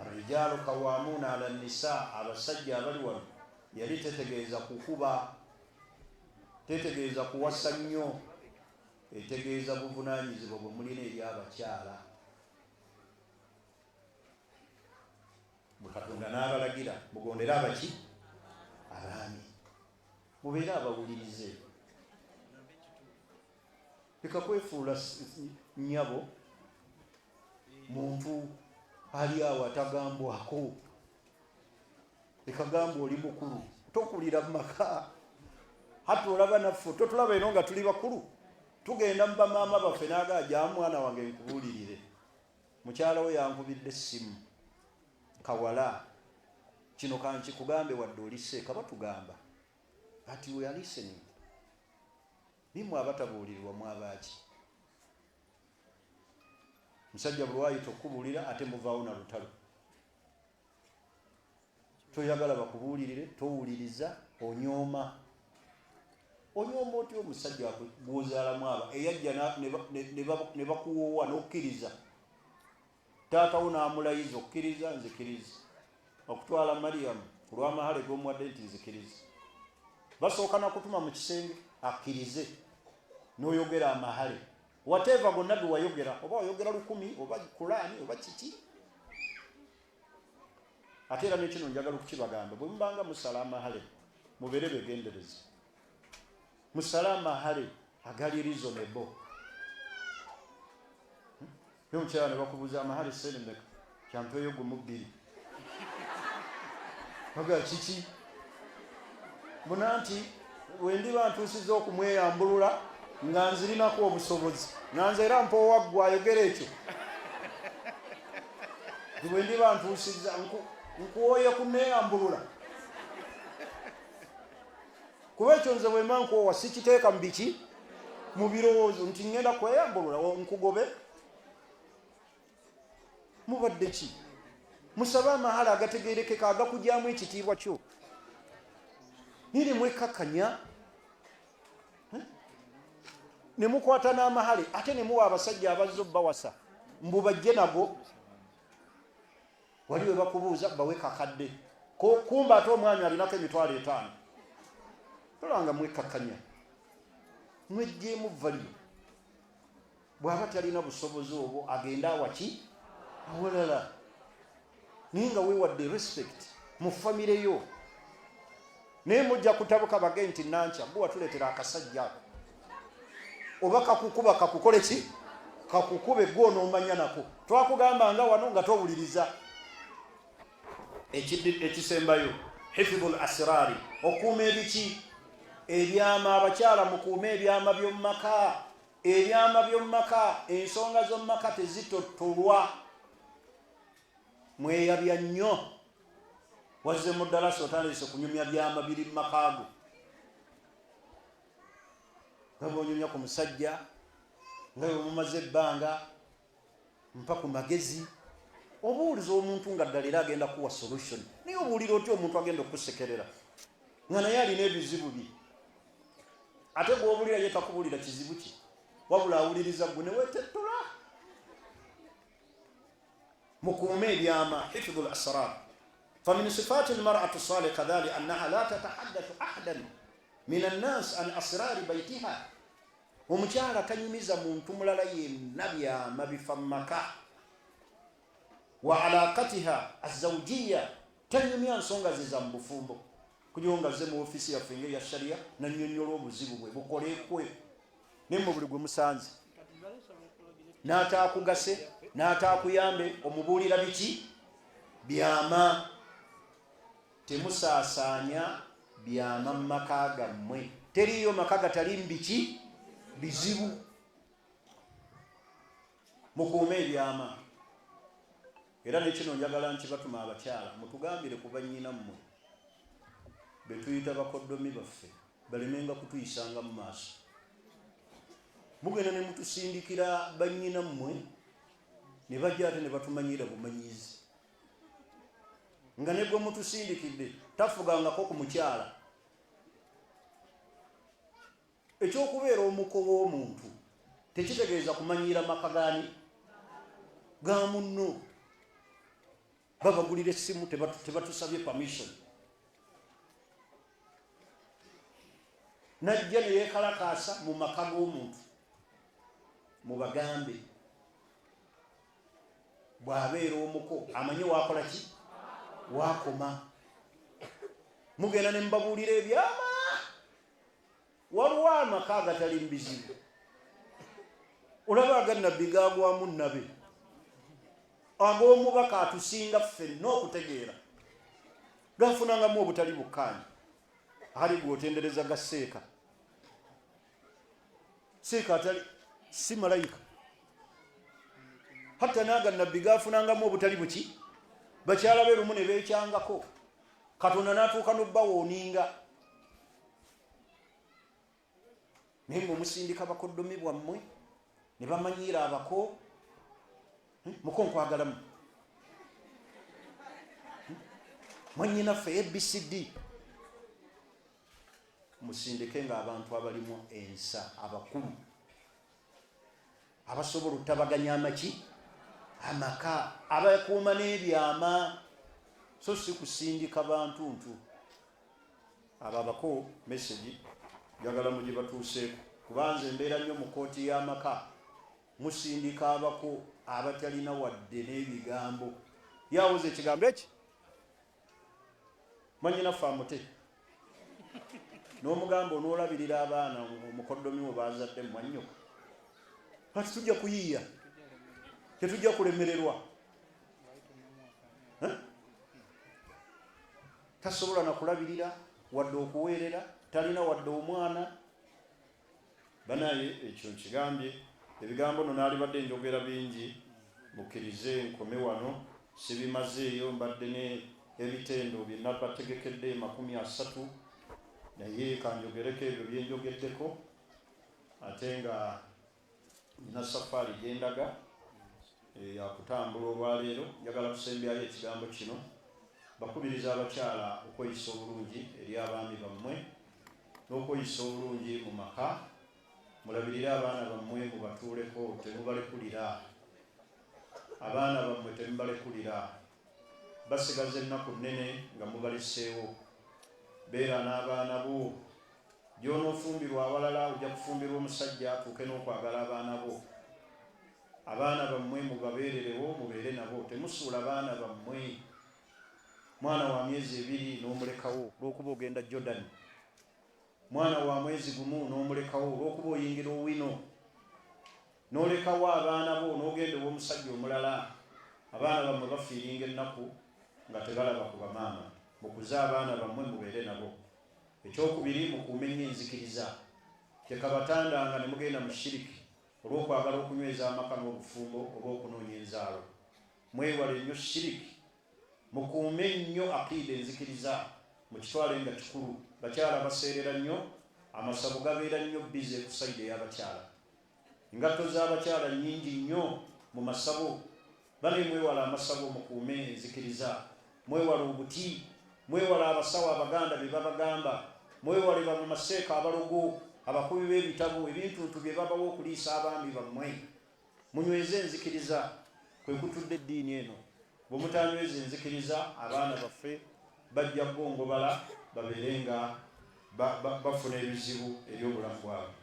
Arrijaalu qawwaamuuna ala nnisaa. Abasajja abali wano yali tetegeeza kukuba, tetegeeza kuwasa nnyo, etegeeza buvunaanyizibwa bwe mulina eri abakyala. Katonda n'abalagira mugondere abaki? Abaami. Mubeere abawulirize. Leka kwefuula nnyabo, muntu ali awo atagambwako. Leka gamba oli mukulu, tokulira mu maka. Hati olaba naffe totulaba eno nga tuli bakulu, tugenda mu bamaama baffe n'agaa jja mwana wange nkubuulirire, mukyala we yankubidde essimu, kawala kino kankikugambe wadde olise kaba tugamba ati we listening. Nimwe abatabuulirirwa mwabaki? Musajja bulwayi tokubuulira ate muvaawo na lutalo. Toyagala bakubuulirire, towuliriza, onyooma. Onyooma otyo omusajja gw'ozaalamu aba eyajja ne bakuwoowa n'okkiriza. Taatawo n'amulayiza okkiriza, nzikiriza. Okutwala Mariyamu ku lw'amahale g'omuwadde nti nzikiriza. Basooka nakutuma mu kisenge akkirize n'oyogera amahale. Whatever gonna gwe wayogera, oba wayogera 1000 oba Qur'ani oba kiki. Ate era n'ekino njagala okukibagamba, bwe mubanga musala amahale mubeere begendereza. Musala amahale agali reasonable. Omukyala ne bakubuuza amahale sente mmeka? Kyampeeyo gumu 2. Baga kiki? Muna nti bwe ndiba ntuusiza okumweyambulula nga nzirinako obusobozi, nga nze era mpoowa ggwe ayogera ekyo. Bwe ndiba ntuusiza nkuwooye kunneeyambulula. Kuba ekyo nze bwe mba nkuwoowa sikiteeka mu biki? Mu birowoozo nti ngenda kweyambulula nkugobe. Mubadde ki? Musabe amahala agategeerekeka agakugyamu ekitiibwa kyo. Niri mwekkakkanya ne mukwata n'amahale ate ne muwa abasajja abazze obbawasa mbu bajje nago. Wali we bakubuuza bawe kakadde kumba ate omwami alinako emitwalo 5. Tolanga mwekkakkanya, mwejjeemu valiyo. Bw'aba talina busobozi obwo agenda awaki? Awalala. Naye nga weewadde respect mu famire yo. Naye mujja kutabuka bage nti nanca gwe watuleetera akasajja ako. Oba kakukuba kakukole ki? Kakukube gwe onoomanya nako. Twakugamba nga wano nga towuliriza. Ekisembayo hifdhul asrari, okuuma ebiki? Ebyama. Abakyala mukuume ebyama by'omu maka. Ebyama by'omu maka, ensonga z'omu maka tezitottolwa. Mweyabya nnyo. wazze mu ddalasa otandise kunyumya byama biri mu makaago nga bwonyumya ku musajja nga bwe mumaze ebbanga mpa ku magezi obuuliza omuntu nga ddala era agenda kuwa solution naye obuulira otya omuntu agenda okusekerera nga naye alina ebizibu bye ate gw'obulira ye takubulira kizibu ki wabula awuliriza gwe ne weetettola mukuume ebyama hifdhu lasrar famin sifati lmaratu salih kadhali annaha la tatahaddathu ahadan min annas an asrari baitiha omukyala tanyumiza muntu mulala yenna byama bifa mumaka wa alaqatiha azawjiya tanyumya nsonga ze za mubufumbo kujonga ze mu ofisi yaffe ya sharia nanyonyola obuzibu bwe bukolekwe ne mu buli gwe musanze n'ataakugase n'ataakuyambe omubuulira biki byama temusaasaanya byama mu maka gammwe teriyo maka gatali mbiki bizibu mukuume ebyama era nekino njagala nkibatuma abakyala mutugambire ku bannyina mmwe betuyita bakoddomi baffe balemenga kutuyisanga mu maaso mugenda ne mutusindikira bannyina mmwe ne bajja ate ne batumanyira bumanyizi nga ne gwe mutusindikidde tafugangako ku mukyala ekyokubeera omuko w'omuntu tekitegeeza kumanyira maka gani ga munno babagulira essimu tebatusabye permission najja ne yeekalakaasa mu maka g'omuntu mubagambe bw'abeera omuko amanye wakola ki wakoma mugenda ne mubabuulira ebyama waliwo amaka agatali mubizibu olaba agannabbi gagwamu nabe ag'omubaka atusinga ffenna okutegeera gafunangamu obutali bukkaanya ali gwotendereza ga seeka atali si malayika hatta n'agannabbi gafunangamu obutali buki bakyala be lumu ne beekyangako katonda n'atuuka n'obbawooninga naye ngaomusindika bakoddomi bwammwe ne bamanyiira abako muko nkwagalamu mwannyinaffe abcd musindike ng'abantu abalimu ensa abakulu abasobola otabaganya amaki amaka abakuuma n'ebyama so si kusindika bantuntu abo abako message njagala mugye batuuseeko kubanza embeera nnyo mu kooti y'amaka musindika abako abatalina wadde n'ebigambo yawoza ekigambo eki manyinaffe amute n'omugamba onoolabirira abaana omukoddomi we bazadde mwannyoko kati tujja kuyiiya tetujja kulemererwa tasobola nakulabirira wadde okuweerera talina wadde omwana banaye ekyo nkigambye ebigambo no naalibadde njogera bingi mukkirize nkome wano sibimazeeyo mbadde ne ebitendo bye nabategekedde 30 naye kanjogereko ebyo byenjogeddeko ate nga nina safaari gyendaga yakutambula olwaleero njagala kusembyayo ekigambo kino bakubiriza abakyala okweyisa obulungi eri abaami bammwe n'okweyisa obulungi mu maka mulabirire abaana bammwe mubatuuleko temubalekulira abaana bammwe temubalekulira basigaza ennaku nnene nga mubaleseewo beera n'abaana bo gy'onoofumbirwa abalala ojja kufumbirwa omusajja atuuke n'okwagala abaana bo abaana bammwe mubabeererewo mubeere nabo temusuula baana bammwe mwana wa myezi 2 n'omulekawo olw'okuba ogenda Jordan mwana wa mwezi gumu n'omulekawo olw'okuba oyingira owino n'olekawo abaana bo n'ogenda ow'omusajja omulala abaana bammwe bafiiringa ennaku nga tebalaba ku bamaama mukuze abaana bammwe mubeere nabo ekyokubiri mukuume nnyo enzikiriza tekabatandanga ne mugenda mu shiriki olw'okwagala okunyweza amaka n'obufumbo oba okunoonya enzaalo mwewale nnyo shiriki mukuume nnyo aqida enzikiriza mukitwale nga kikulu. Bakyala baseerera nnyo, amasabu gabeera nnyo bize ku sayidi ey'abakyala. Engatto z'abakyala nnyingi nnyo mu masabu. Bale mwewala amasabu, mukuume enzikiriza, mwewala obuti, mwewala abasawo abaganda bye babagamba, mwewale bamaseeka abalogo, abakubi b'ebitabo, ebintuntu bye babawo okuliisa abaami bammwe. Munyweze enzikiriza, kwe kutudde eddiini eno. Bwe mutanyweza enzikiriza, abaana baffe bajja kugongobala babeere nga bafuna ebizibu eby'obulamu bwabwe.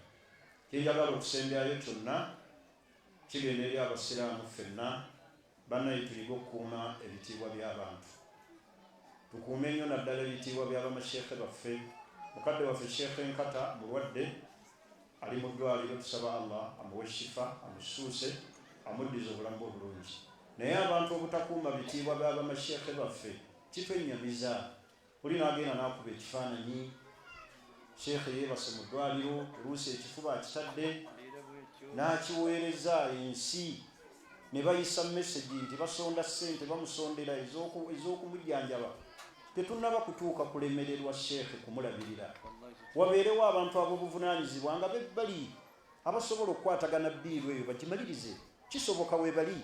Kyenjagala okusembyayo kyonna kigenda eri abasiraamu ffenna, bannaye tuliga okukuuma ebitiibwa by'abantu. Tukuume nnyo naddala ebitiibwa by'abamasheekhe baffe. Mukadde waffe Sheekhe Nkata mulwadde, ali mu ddwaliro, tusaba Allah amuwe shifa, amusuuse, amuddize obulamu obulungi. Naye abantu obutakuuma bitiibwa by'abamasheekhe baffe kitwennyamiza. Buli n'agenda n'akuba ekifaananyi, sheekhe yeebase mu ddwaliro, oluusi ekifuba akitadde n'akiweereza ensi, ne bayisa mesegi nti basonda ssente bamusondera ez'okumujjanjaba. Tetunnaba kutuuka kulemererwa sheekhe kumulabirira. Wabeerewo abantu ab'obuvunaanyizibwa nga bebbali abasobola okukwatagana bbiiru eyo bagimalirize. Kisoboka weebali,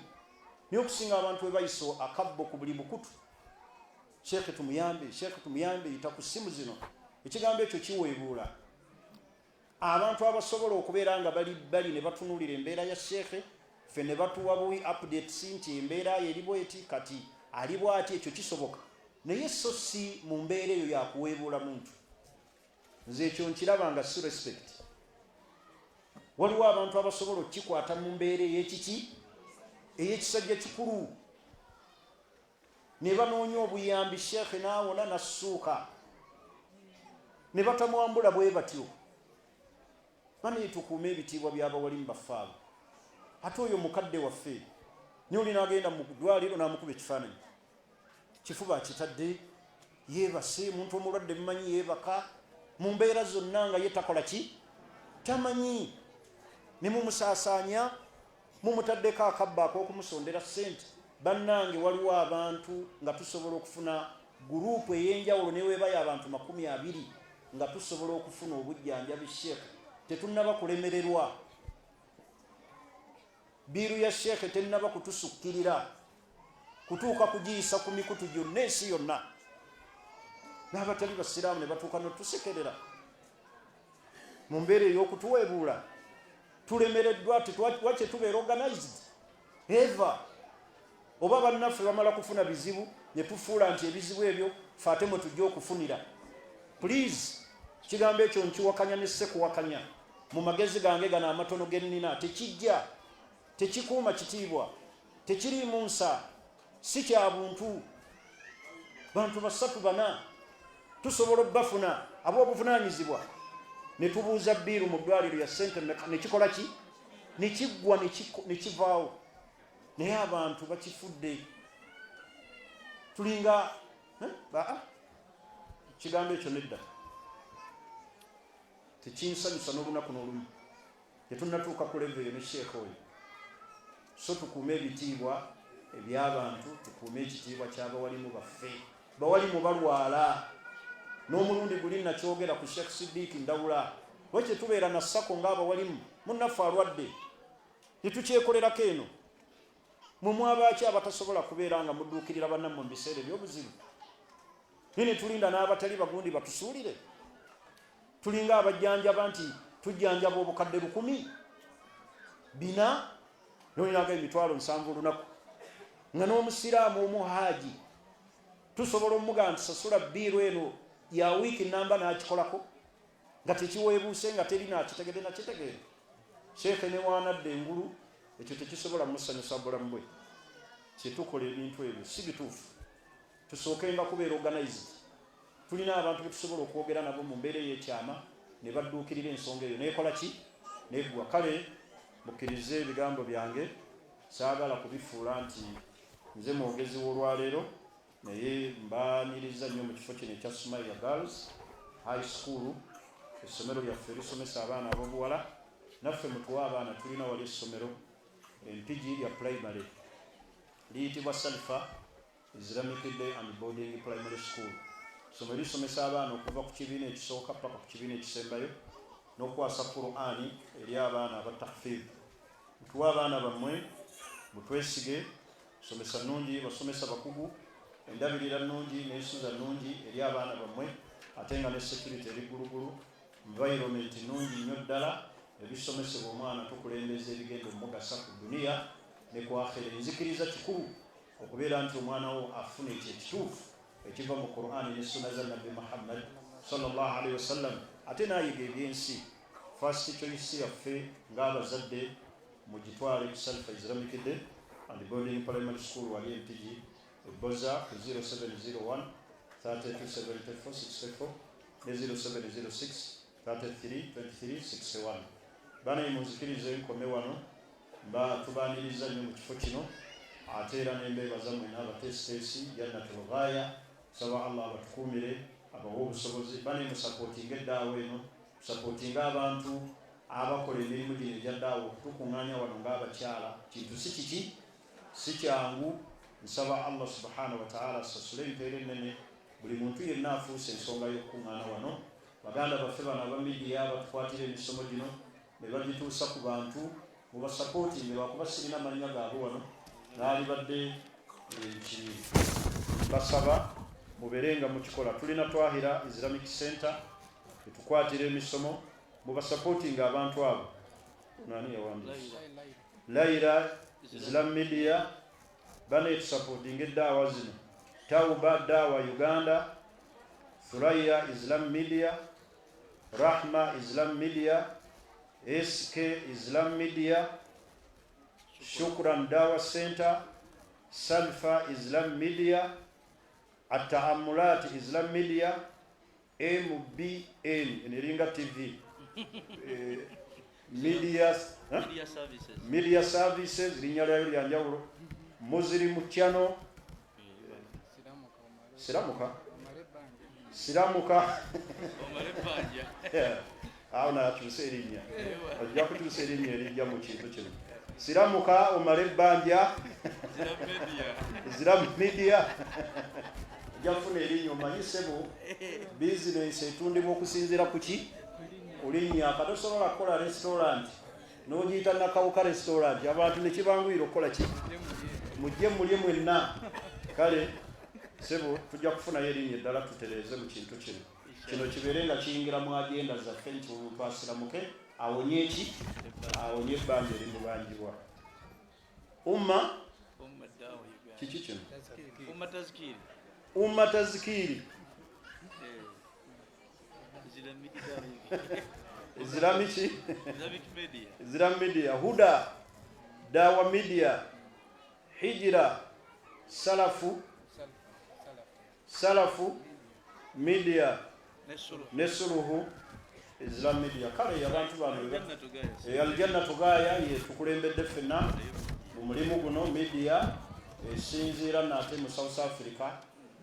naye okusinga abantu we bayisa akabbo ku buli bukutu. Sheekhe tumuyambe, sheekhe tumuyambe, yita ku ssimu zino. Ekigambo ekyo kiweebuula. Abantu abasobola okubeera nga bali ne batunuulira embeera ya sheekhe, ffe ne batuwa buwi updates nti embeera ye eri bweti, kati ali bw'ati, ekyo kisoboka. Naye so si mu mbeera eyo yakuweebuula muntu. Nze ekyo nkiraba nga si respect. Waliwo abantu abasobola okukikwata mu mbeera ey'ekiki, ey'ekisajja kikulu, ne banoonya obuyambi, sheekhe n'awona n'assuuka, ne batamwambula bwe batyo. Bane tukuume ebitiibwa by'abawalimu baffe abo. Ate oyo mukadde waffe nyoli n'agenda mu ddwaliro n'amukuba ekifaananyi, kifuba kitadde, yeebase, muntu omulwadde mumanyi yeebaka, mu mbeera zonna nga ye takola ki? Tamanyi. Ne mumusaasaanya, mumutaddeko akabba ak'okumusondera ssente. Bannange, waliwo abantu nga tusobola okufuna guruupu ey'enjawulo neweebayo abantu 20 nga tusobola okufuna obujjanjabi sheekhe. Tetunnaba kulemererwa. Biiru ya sheekhe tennaba kutusukkirira, kutuuka kugiyisa ku mikutu gyonna ensi yonna. N'abatali basiraamu ne batuuka n'otusekerera mu mbeera ey'okutuweebuula. Tulemereddwa, tetwakye tubeera organized eva. Oba bannaffe bamala kufuna bizibu ne tufuula nti ebizibu ebyo ffe ate mwe tujja okufunira. Please, kigambo ekyo nkiwakanya ne ssekuwakanya. Mu magezi gange gano amatono ge nnina, tekijja, tekikuuma kitiibwa, tekiriimu nsa, si kya buntu. Bantu 3-4 tusobola obbafuna ab'obuvunaanyizibwa, ne tubuuza bbiiru mu ddwaliro ya ssente ne kikola ki? Ne kiggwa ne kivaawo. Naye abantu bakifudde. Tulinga kigambo ekyo nedda. Tekinsanyusa n'olunaku n'olumu. Tetunnatuuka ku level eyo ne sheekhe oyo. So tukuume ebitiibwa eby'abantu, tukuume ekitiibwa ky'abawalimu baffe. Bawalimu balwala. N'omulundi guli nakyogera ku Sheikh Siddiq Ndawula. Lwaki tubeera na ssako ng'abawalimu? Munnaffe alwadde. Ne tukyekolerako eno. Mwe mwabaki abatasobola kubeera nga mudduukirira bannammwe mu biseera eby'obuzibu? Ne tulinda n'abatali bagundi batusuulire? Tulinga abajjanjaba nti tujjanjaba obukadde 100, 4, n'olinaga emitwalo 7 olunaku. Nga n'omusiraamu omuhaaji tusobola omugamba nti sasula bbiiru eno ya wiiki namba n'akikolako nga tekiweebuuse nga teri nakitegede nakitegere. Sheekhe ne waanadde engulu, ekyo tekisobola musanyusa bulamu bwe. Kyetukola ebintu ebyo si bituufu. Tusookenga kubeera organized. Tulina abantu be tusobola okwogera nabo mu mbeera ey'ekyama ne badduukirira ensonga eyo neekola ki? Neggwa. Kale mukkirize ebigambo byange, saagala kubifuula nti nze mwogezi w'olwaleero, naye mbaaniriza nnyo mu kifo kino ekya Sumaila Girls High School, essomero lyaffe erisomesa abaana ab'obuwala. Naffe mutuwa abaana tulina wali essomero empigi lya primary liyitibwa Salifa Islamic Day and Boarding Primary School. Somero lisomesa abaana okuva ku kibiina ekisooka paka ku kibiina ekisembayo n'okwasa Qur'ani eri abaana abatahfidh. Mutuwa abaana bammwe mutwesige, somesa nnungi, basomesa bakugu, endabirira nnungi n'ensuza nnungi eri abaana bammwe, ate nga ne security eri ggulugulu, environment nnungi nnyo ddala, ebisomesebwa omwana tukulembeza ebigenda omugasa ku duniya ne ku akhera. Nzikiriza kikulu okubeera nti omwana wo afuna ekyo ekituufu ekiva mu Qur'ani ne sunna za Nabbi Muhammad sallallahu alaihi wasallam, ate n'ayiga ebyensi. First choice yaffe ng'abazadde mugitwale ku Salfa Islamic Day and Boarding Primary School wali MTG Boza ku 0701 327464 ne 0706 332361. Bana muzikirize nkome wano mba tubaniriza nnyo mu kifo kino, ate era n'embeeba zammwe n'abatesitesi jannatul ghaya. Saba Allah abatukumire abawa obusobozi. Bana musapootinga eddaawa eno, musapootinga abantu abakola emirimu gino egyaddaawa. Okutukuŋŋaanya wano ng'abakyala kintu si kiki, si kyangu. Nsaba Allah subhanahu wa ta'ala asasule empeera ennene buli muntu yenna afuuse ensonga y'okukuŋŋaana wano. Baganda baffe bano aba midiya batukwatira emisomo gino ne bagituusa ku bantu, mubasapootinge lwakuba sirina mannya gaabwe wano n'alibadde basaba muberenga mukikola. Tulina Twahira Islamic Center etukwatira emisomo, mubasapootinga abantu abo. Nani yawandiisa? Laira Islam Media bana etusapootinga eddaawa zino. Tauba Dawa Uganda, Thuraya Islam Media, Rahma Islam Media, SK Islam Media, Shukran Dawa Center, Salfa Islam Media, At-Ta'ammulat Islam Media, MBN Niringa TV, Media Services linya lyayo lya njawulo, Muslim Channel, Siramuka auna tuuse erinnya ajja kutuusa erinnya erijja mu kintu kino. Siramuka omale ebbanja Islam Media jafuna erinnya omanyisebo bizinesi etundibwa okusinziira ku ki olinnya. Katosobola kukola restaurant n'ogiyita Nakawuka restaurant abantu ne kibanguyira okukola ki mujje mulye mwenna. Kale sebo tujja kufunayo erinnya eddala tutereeze mu kintu kino. Kino kibeere nga kiyingira mu agenda zaffe nti omuntu asiramuke awonye eki, awonye ebbanja erimubanjibwa. Kiki kino? Umma tazkiri Islam Media, Huda Dawa Media, Hijra, Salafu Media, Nesruhu Islam Media. Kale y'abantu bano Aljannatu Gaaya ye tukulembedde ffenna mu mulimu guno media esinziira nate mu South Africa.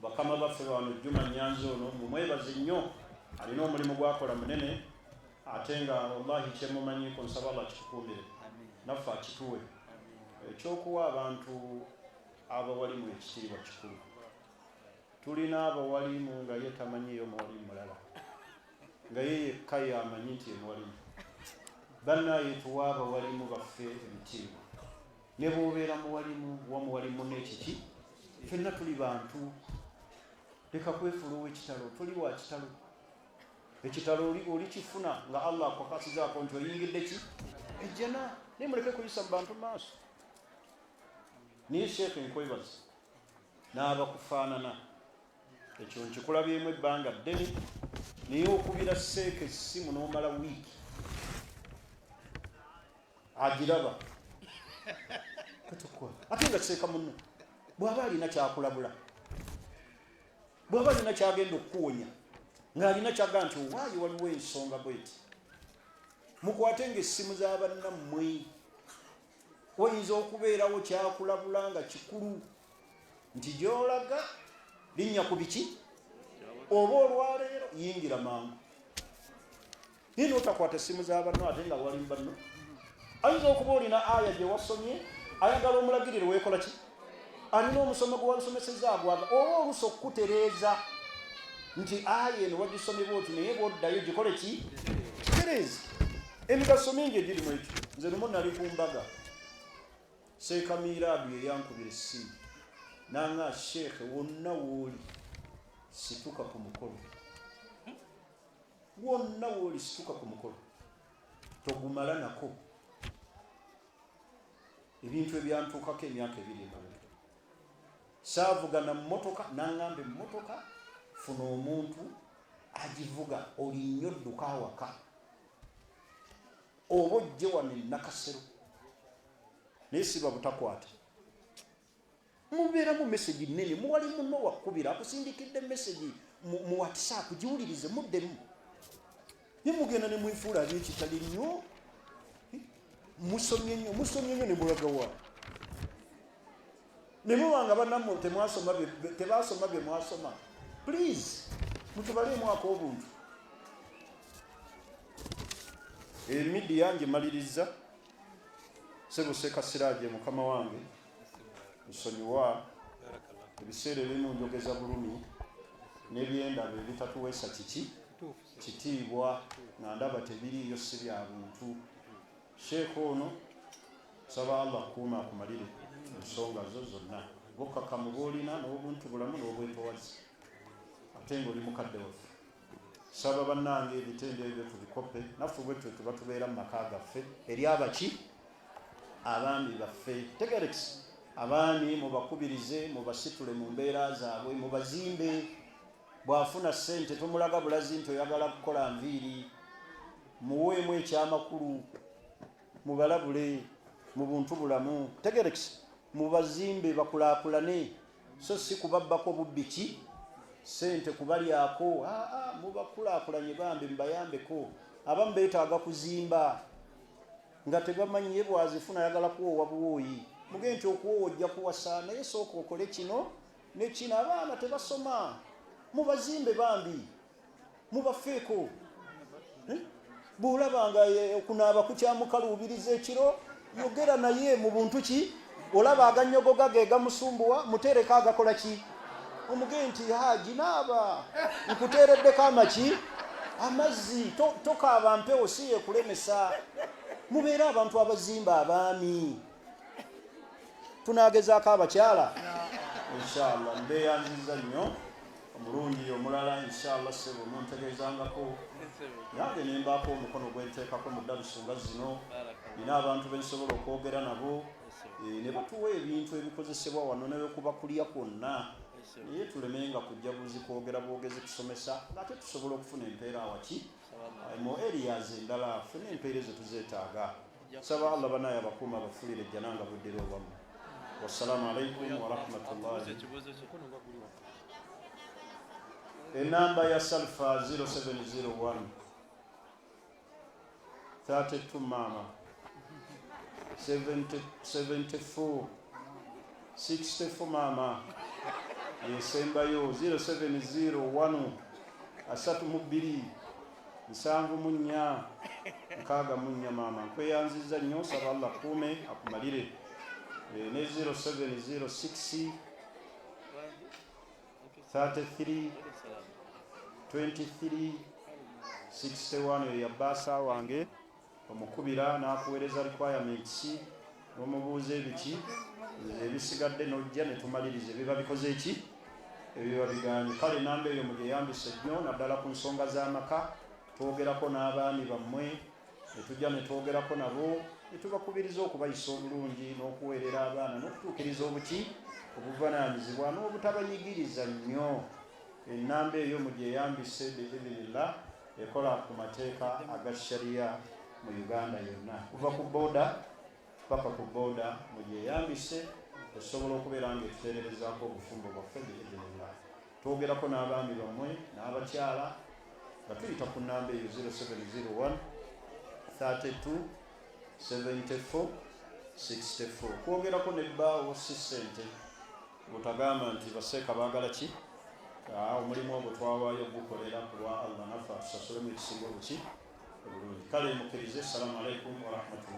Bakama baffe bano Juma Nyanzi ono mumwebaze nnyo, alina omulimu gwakola munene, ate nga wallahi kyemumanyiko nsaba Allah kitukuumire naffe akituwe. Ekyokuwa abantu abawalimu ekitiibwa kikulu. Tulina abawalimu nga ye tamanyiyo muwalimu mulala, nga ye yekka y'amanyi nti ye muwalimu. Bannaye tuwa abawalimu baffe ebitiibwa. Ne bw'obeera muwalimu wa muwalimu n'ekiki, ffenna tuli bantu. Leka kwefuluwa ekitalo, tuli wa kitalo. Ekitalo oli kifuna nga Allah akwakasizaako nti oyingidde ki ejjana, naye muleke kuyisa mu bantu maaso. Niye Sheekh nkwebaza n'abakufaanana, ekyo nkikulabyemu ebbanga ddene, naye okubira Seeka essimu n'omala wiiki agiraba ate nga Seeka munno bw'aba alina kyakulabula, bw'aba alina kyagenda okukuwonya, ng'alina kyaga nti owaayi waliwo ensonga bweti, mukwatenga essimu z'abannammwe. Oyinza okubeerawo kyakulabula nga kikulu nti gy'olaga linnya ku biki, oba olwaleero yingira mangu. Naye n'otakwata essimu z'abanno ate nga wali banno. Ayinza okuba olina aya gye wasomye ayagala omulagirire weekola ki, alina omusomo gwe walusomeseza agwaga oba olusa okukutereeza nti aya eno wagisomebwa oti naye bwoddayo gikole ki kitereeze. Emigaso mingi egiri mu ekyo. Nze lumu nali ku mbaga Seeka Miraadu yeyankubira essimu nanga sheekhe wonna wooli situka ku mukolo, wonna wooli situka ku mukolo togumala nako. Ebintu ebyantuukako emyaka 2 emabega saavuga na mmotoka naŋŋamba emmotoka funa omuntu agivuga olinnyo dduka awaka oba ojje wano Nakasero naye siba butakwata. Mubeeramu meseji nnene muwali munno wakkubira akusindikidde meseji mu WhatsApp giwulirize muddemu ne mugenda ne mwifuula ab'ekitali nnyo musomye nnyo ne mulaga wa ne mubanga bannammwe tebasoma bye mwasoma. Please mutubaleemu ak'obuntu. Emidi yange maliriza Sebuseeka Siraaje mukama wange nsonyiwa ebiseera ebimu njogeza bulumi n'ebyendaba ebitatuweesa kitiibwa nga ndaba tebiriiyo si bya buntu. Sheekh ono saba Allah kuuma akumalire ensonga zo zonna bwokkakkamu bw'olina n'obuntu bulamu n'obwetowazi ate ng'oli mukadde waffe. Saba bannange ebitendo ebyo tubikope naffe bwe tuba tubeera mu maka gaffe eri abaki abaami baffe. Tegerekisi abaami mubakubirize mubasitule mu mbeera zaabwe mubazimbe. Bw'afuna ssente tomulaga bulazi nti oyagala kukola nviiri, muweemu ekyamakulu mubalabule mu buntu bulamu. Tegerekisi mubazimbe bakulaakulane so si kubabbako bubbi ki ssente kubalyako. Mubakulaakulanye bambi mubayambeko. Abamu beetaaga kuzimba nga tebamanyiye bwazifuna ayagala kuwoowa buwooyi. Mugende nti okuwoowa ojja kuwasa naye sooka okole kino ne kino. Abaana tebasoma mubazimbe bambi mubafeeko. Bw'olabanga okunaaba kukyamukaluubiriza ekiro yogera naye mu buntu ki. Olaba agannyogoga ge gamusumbuwa muteereko agakola ki. Omugende nti haji naaba nkuteereddeko amaki amazzi tokaaba mpewo si yekulemesa. Mubeere abantu abazimba abaami. Tunaagezaako abakyala inshallah. Mbeeyanziza nnyo omulungi omulala inshallah sebo muntegeezangako nange nembaako omukono gwenteekako mu darusunga zino. Nina abantu bensobola okwogera nabo ne batuwa ebintu ebikozesebwa wano nebekuba kulya kwonna naye tulemenga kujja buzi kwogera bwogezi kusomesa ng'ate tusobola okufuna empeera awaki mu areas endala funa empeera ezo tuzeetaaga. Saba Allah banaye abakuuma abafulire ejjananga buddira obwamu. Wassalamu alaikum warahmatullahi. Enamba ya Salfa 0701 32 mama 74 64 mama yesembayo 0701 32 74 64 mama. Nkweyanziza nnyo saba Allah kuume akumalire. Ne 0706 33 23 61 ya basa wange omukubira n'akuweereza requirements n'omubuuza ebiki ebisigadde n'ojja ne tumaliriza ebiba bikoze eki ebiba biganye. Kale namba eyo mugeyambise nnyo naddala ku nsonga z'amaka. Twogerako n'abaami bammwe ne tujja ne twogerako nabo ne tubakubiriza okubayisa obulungi n'okuweerera abaana n'okutuukiriza obuki obuvunaanyizibwa n'obutabanyigiriza nnyo. Enamba eyo mugeyambise biidhinillah ekola ku mateeka aga shariya mu Uganda yonna kuva ku booda paka ku booda mugeyambise osobola okubeera nga etuteererezaako obufumbo bwaffe biidhinillah. Twogerako n'abaami bammwe n'abakyala nga tuyita ku namba eyo 0701 32 74 64. Kwogerako nebbaawo si ssente butagamba nti baseeka baagala ki omulimu ogwo twawaayo gukolera ku lwa Allah naffe atusasulemu ekisinga obuki obulungi. Kale mukkirize. Assalamu alaikum warahmatullahi.